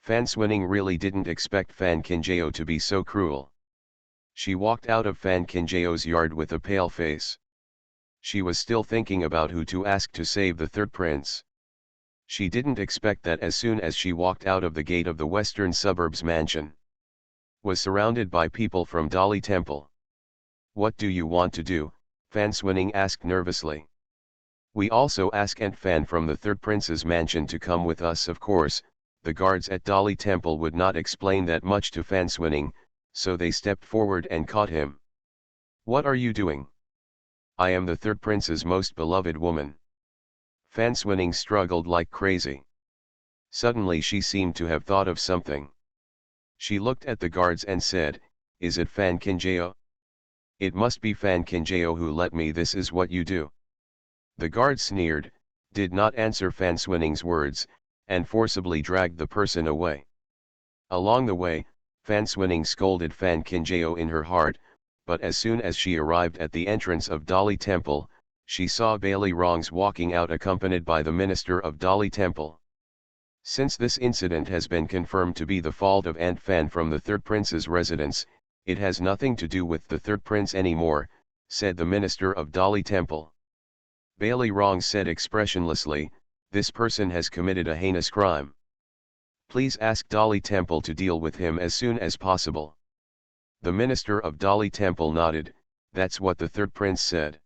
[SPEAKER 1] Fan Swinning really didn't expect Fan Kinjao to be so cruel. She walked out of Fan Kinjao's yard with a pale face. She was still thinking about who to ask to save the third prince. She didn't expect that as soon as she walked out of the gate of the western suburbs mansion, was surrounded by people from Dali Temple. "What do you want to do?" Fan Swinning asked nervously. "We also ask Aunt Fan from the third prince's mansion to come with us, of course." The guards at Dali Temple would not explain that much to Fan Swinning, so they stepped forward and caught him. "What are you doing?" "I am the third prince's most beloved woman." Fan Swinning struggled like crazy. Suddenly she seemed to have thought of something. She looked at the guards and said, "Is it Fan Kinjao?" "It must be Fan Kinjao who let me. This is what you do." The guards sneered, did not answer Fan Swinning's words, and forcibly dragged the person away. Along the way, Fan Swinning scolded Fan Kinjao in her heart, but as soon as she arrived at the entrance of Dali Temple, she saw Bailey Rongs walking out accompanied by the minister of Dali Temple. "Since this incident has been confirmed to be the fault of Aunt Fan from the third prince's residence, it has nothing to do with the third prince anymore," said the minister of Dali Temple. Bailey Rongs said expressionlessly, "This person has committed a heinous crime. Please ask Dali Temple to deal with him as soon as possible." The minister of Dali Temple nodded, "That's what the third prince said."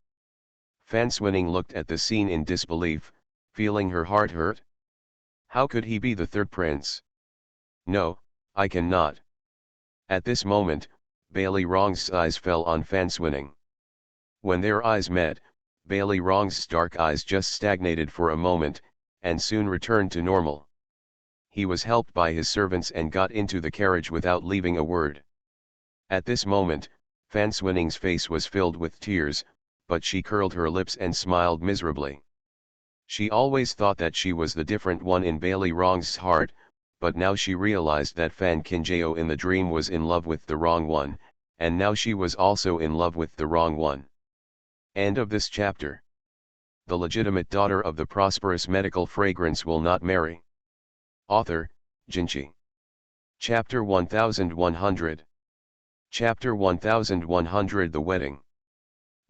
[SPEAKER 1] Fan Swinning looked at the scene in disbelief, feeling her heart hurt. How could he be the third prince? "No, I cannot." At this moment, Bailey Rongs' eyes fell on Fan Swinning. When their eyes met, Bailey Rongs' dark eyes just stagnated for a moment, and soon returned to normal. He was helped by his servants and got into the carriage without leaving a word. At this moment, Fan Swinning's face was filled with tears, but she curled her lips and smiled miserably. She always thought that she was the different one in Bailey Rongs' heart, but now she realized that Fan Kinjao in the dream was in love with the wrong one, and now she was also in love with the wrong one. End of this chapter. The legitimate daughter of the prosperous medical fragrance will not marry. Author, Jinchi. Chapter 1100. Chapter 1100. The Wedding.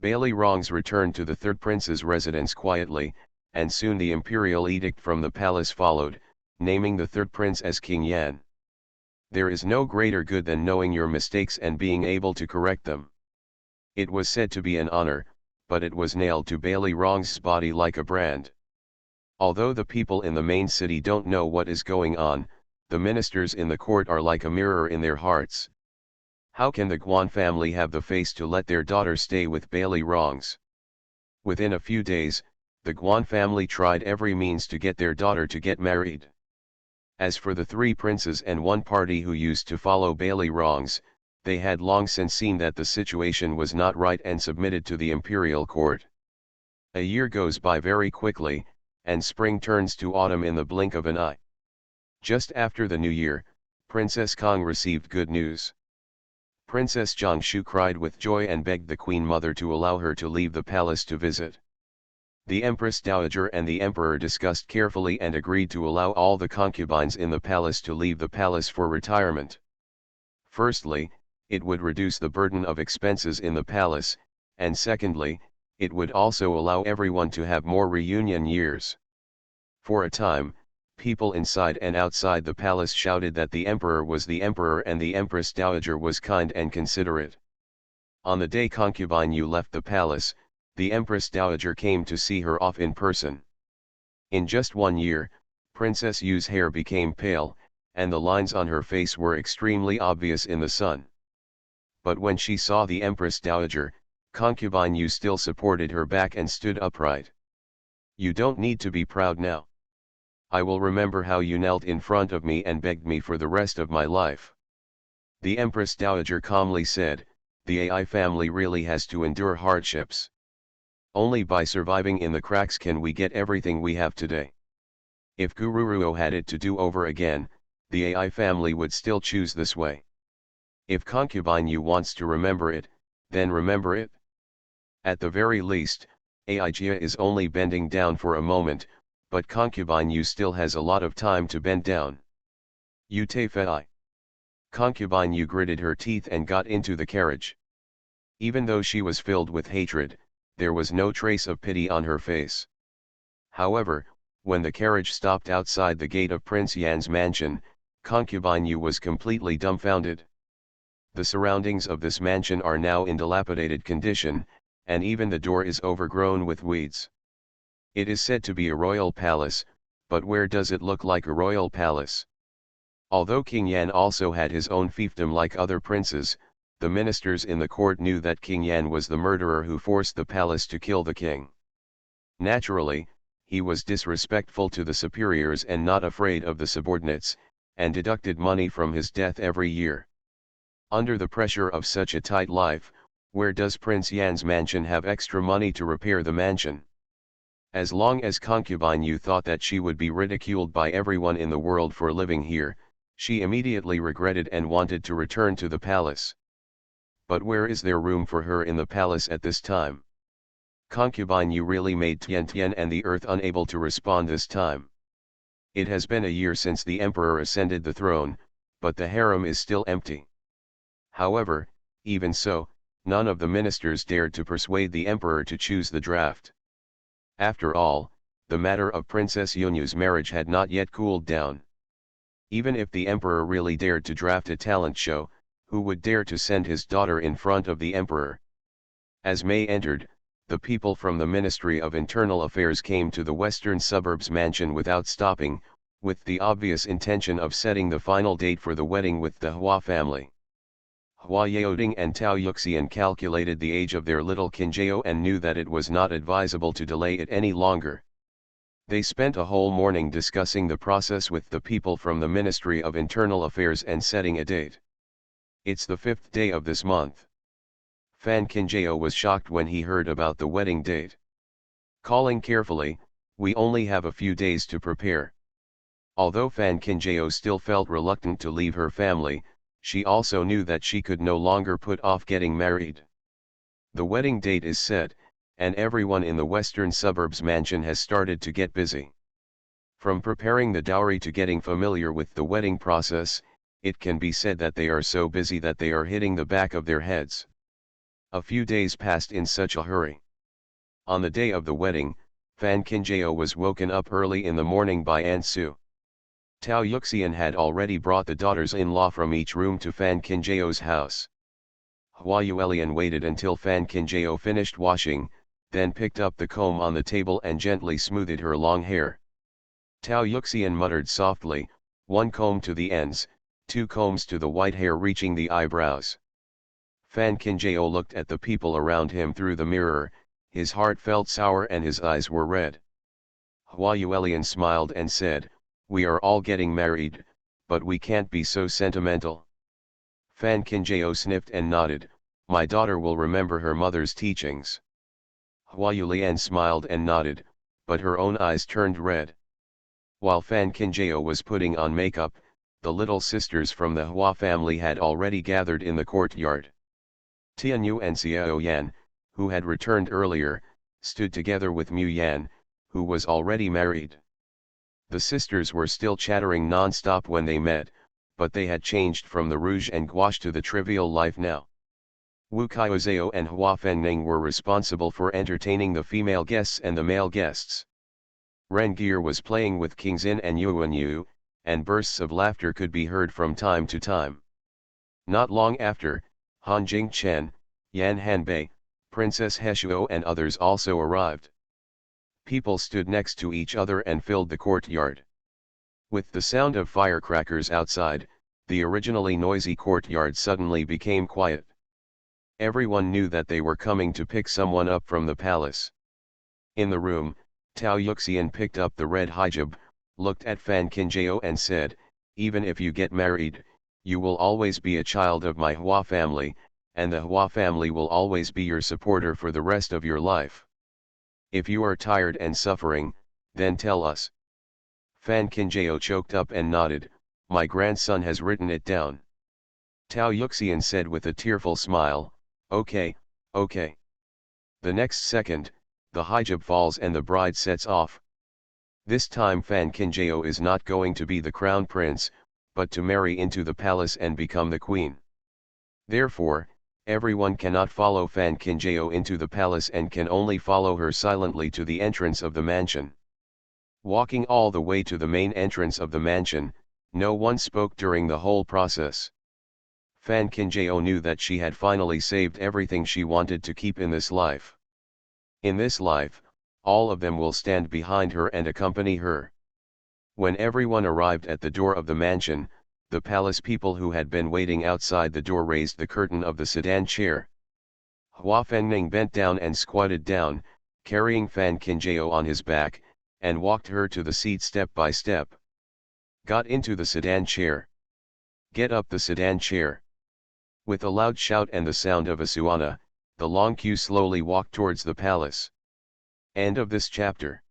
[SPEAKER 1] Bailey Rongs returned to the third prince's residence quietly, and soon the imperial edict from the palace followed, naming the third prince as King Yan. There is no greater good than knowing your mistakes and being able to correct them. It was said to be an honor, but it was nailed to Bailey Rongs' body like a brand. Although the people in the main city don't know what is going on, the ministers in the court are like a mirror in their hearts. How can the Guan family have the face to let their daughter stay with Bailey Rongs? Within a few days, the Guan family tried every means to get their daughter to get married. As for the three princes and one party who used to follow Bailey Rongs, they had long since seen that the situation was not right and submitted to the imperial court. A year goes by very quickly, and spring turns to autumn in the blink of an eye. Just after the new year, Princess Kong received good news. Princess Jiangshu cried with joy and begged the Queen Mother to allow her to leave the palace to visit. The Empress Dowager and the Emperor discussed carefully and agreed to allow all the concubines in the palace to leave the palace for retirement. Firstly, it would reduce the burden of expenses in the palace, and secondly, it would also allow everyone to have more reunion years. For a time, people inside and outside the palace shouted that the emperor was the emperor and the Empress Dowager was kind and considerate. On the day concubine Yu left the palace, the Empress Dowager came to see her off in person. In just 1 year, Princess Yu's hair became pale, and the lines on her face were extremely obvious in the sun. But when she saw the Empress Dowager, concubine Yu still supported her back and stood upright. "You don't need to be proud now. I will remember how you knelt in front of me and begged me for the rest of my life." The Empress Dowager calmly said, the AI family really has to endure hardships. Only by surviving in the cracks can we get everything we have today. If Gururuo had it to do over again, the AI family would still choose this way. If concubine Yu wants to remember it, then remember it. At the very least, AI Jia is only bending down for a moment, but concubine Yu still has a lot of time to bend down. Yu te fei. Concubine Yu gritted her teeth and got into the carriage. Even though she was filled with hatred, there was no trace of pity on her face. However, when the carriage stopped outside the gate of Prince Yan's mansion, concubine Yu was completely dumbfounded. The surroundings of this mansion are now in dilapidated condition, and even the door is overgrown with weeds. It is said to be a royal palace, but where does it look like a royal palace? Although King Yan also had his own fiefdom like other princes, the ministers in the court knew that King Yan was the murderer who forced the palace to kill the king. Naturally, he was disrespectful to the superiors and not afraid of the subordinates, and deducted money from his death every year. Under the pressure of such a tight life, where does Prince Yan's mansion have extra money to repair the mansion? As long as concubine Yu thought that she would be ridiculed by everyone in the world for living here, she immediately regretted and wanted to return to the palace. But where is there room for her in the palace at this time? Concubine Yu really made Tian Tian and the earth unable to respond this time. It has been a year since the emperor ascended the throne, but the harem is still empty. However, even so, none of the ministers dared to persuade the emperor to choose the draft. After all, the matter of Princess Yunyu's marriage had not yet cooled down. Even if the emperor really dared to draft a talent show, who would dare to send his daughter in front of the emperor? As May entered, the people from the Ministry of Internal Affairs came to the western suburbs mansion without stopping, with the obvious intention of setting the final date for the wedding with the Hua family. Hua Yaoding and Tao Yuxian calculated the age of their little Kinjao and knew that it was not advisable to delay it any longer. They spent a whole morning discussing the process with the people from the Ministry of Internal Affairs and setting a date. It's the 5th day of this month. Fan Kinjao was shocked when he heard about the wedding date. Calling carefully, we only have a few days to prepare. Although Fan Kinjao still felt reluctant to leave her family, she also knew that she could no longer put off getting married. The wedding date is set, and everyone in the western suburbs mansion has started to get busy. From preparing the dowry to getting familiar with the wedding process, it can be said that they are so busy that they are hitting the back of their heads. A few days passed in such a hurry. On the day of the wedding, Fan Kinjao was woken up early in the morning by Ansu. Tao Yuxian had already brought the daughters-in-law from each room to Fan Kinjao's house. Hua Yuelian waited until Fan Kinjao finished washing, then picked up the comb on the table and gently smoothed her long hair. Tao Yuxian muttered softly, "One comb to the ends, 2 combs to the white hair reaching the eyebrows." Fan Kinjao looked at the people around him through the mirror, his heart felt sour and his eyes were red. Hua Yuelian smiled and said, "We are all getting married, but we can't be so sentimental." Fan Kinjao sniffed and nodded, "My daughter will remember her mother's teachings." Hua Yulian smiled and nodded, but her own eyes turned red. While Fan Kinjao was putting on makeup, the little sisters from the Hua family had already gathered in the courtyard. Tianyu and Xiao Yan, who had returned earlier, stood together with Mu Yan, who was already married. The sisters were still chattering non-stop when they met, but they had changed from the rouge and gouache to the trivial life now. Wu Qiuzhao and Hua Fengning were responsible for entertaining the female guests and the male guests. Ren Gear was playing with King Xin and Yuan Yu, and bursts of laughter could be heard from time to time. Not long after, Han Jingchen, Yan Hanbei, Princess Heshuo and others also arrived. People stood next to each other and filled the courtyard. With the sound of firecrackers outside, the originally noisy courtyard suddenly became quiet. Everyone knew that they were coming to pick someone up from the palace. In the room, Tao Yuxian picked up the red hijab, looked at Fan Kinjao and said, "Even if you get married, you will always be a child of my Hua family, and the Hua family will always be your supporter for the rest of your life. If you are tired and suffering, then tell us. Fan Qingjao choked up and nodded, my grandson has written it down. Tao Yuxian said with a tearful smile, okay, okay. The next second, the hijab falls and the bride sets off. This time Fan Qingjao is not going to be the crown prince, but to marry into the palace and become the queen. Therefore, everyone cannot follow Fan Qingjao into the palace and can only follow her silently to the entrance of the mansion. Walking all the way to the main entrance of the mansion, no one spoke during the whole process. Fan Qingjao knew that she had finally saved everything she wanted to keep in this life. In this life, all of them will stand behind her and accompany her. When everyone arrived at the door of the mansion, the palace people who had been waiting outside the door raised the curtain of the sedan chair. Hua Fengning bent down and squatted down, carrying Fan Qingjao on his back, and walked her to the seat step by step. Got into the sedan chair. Get up the sedan chair. With a loud shout and the sound of a suana, the long queue slowly walked towards the palace. End of this chapter.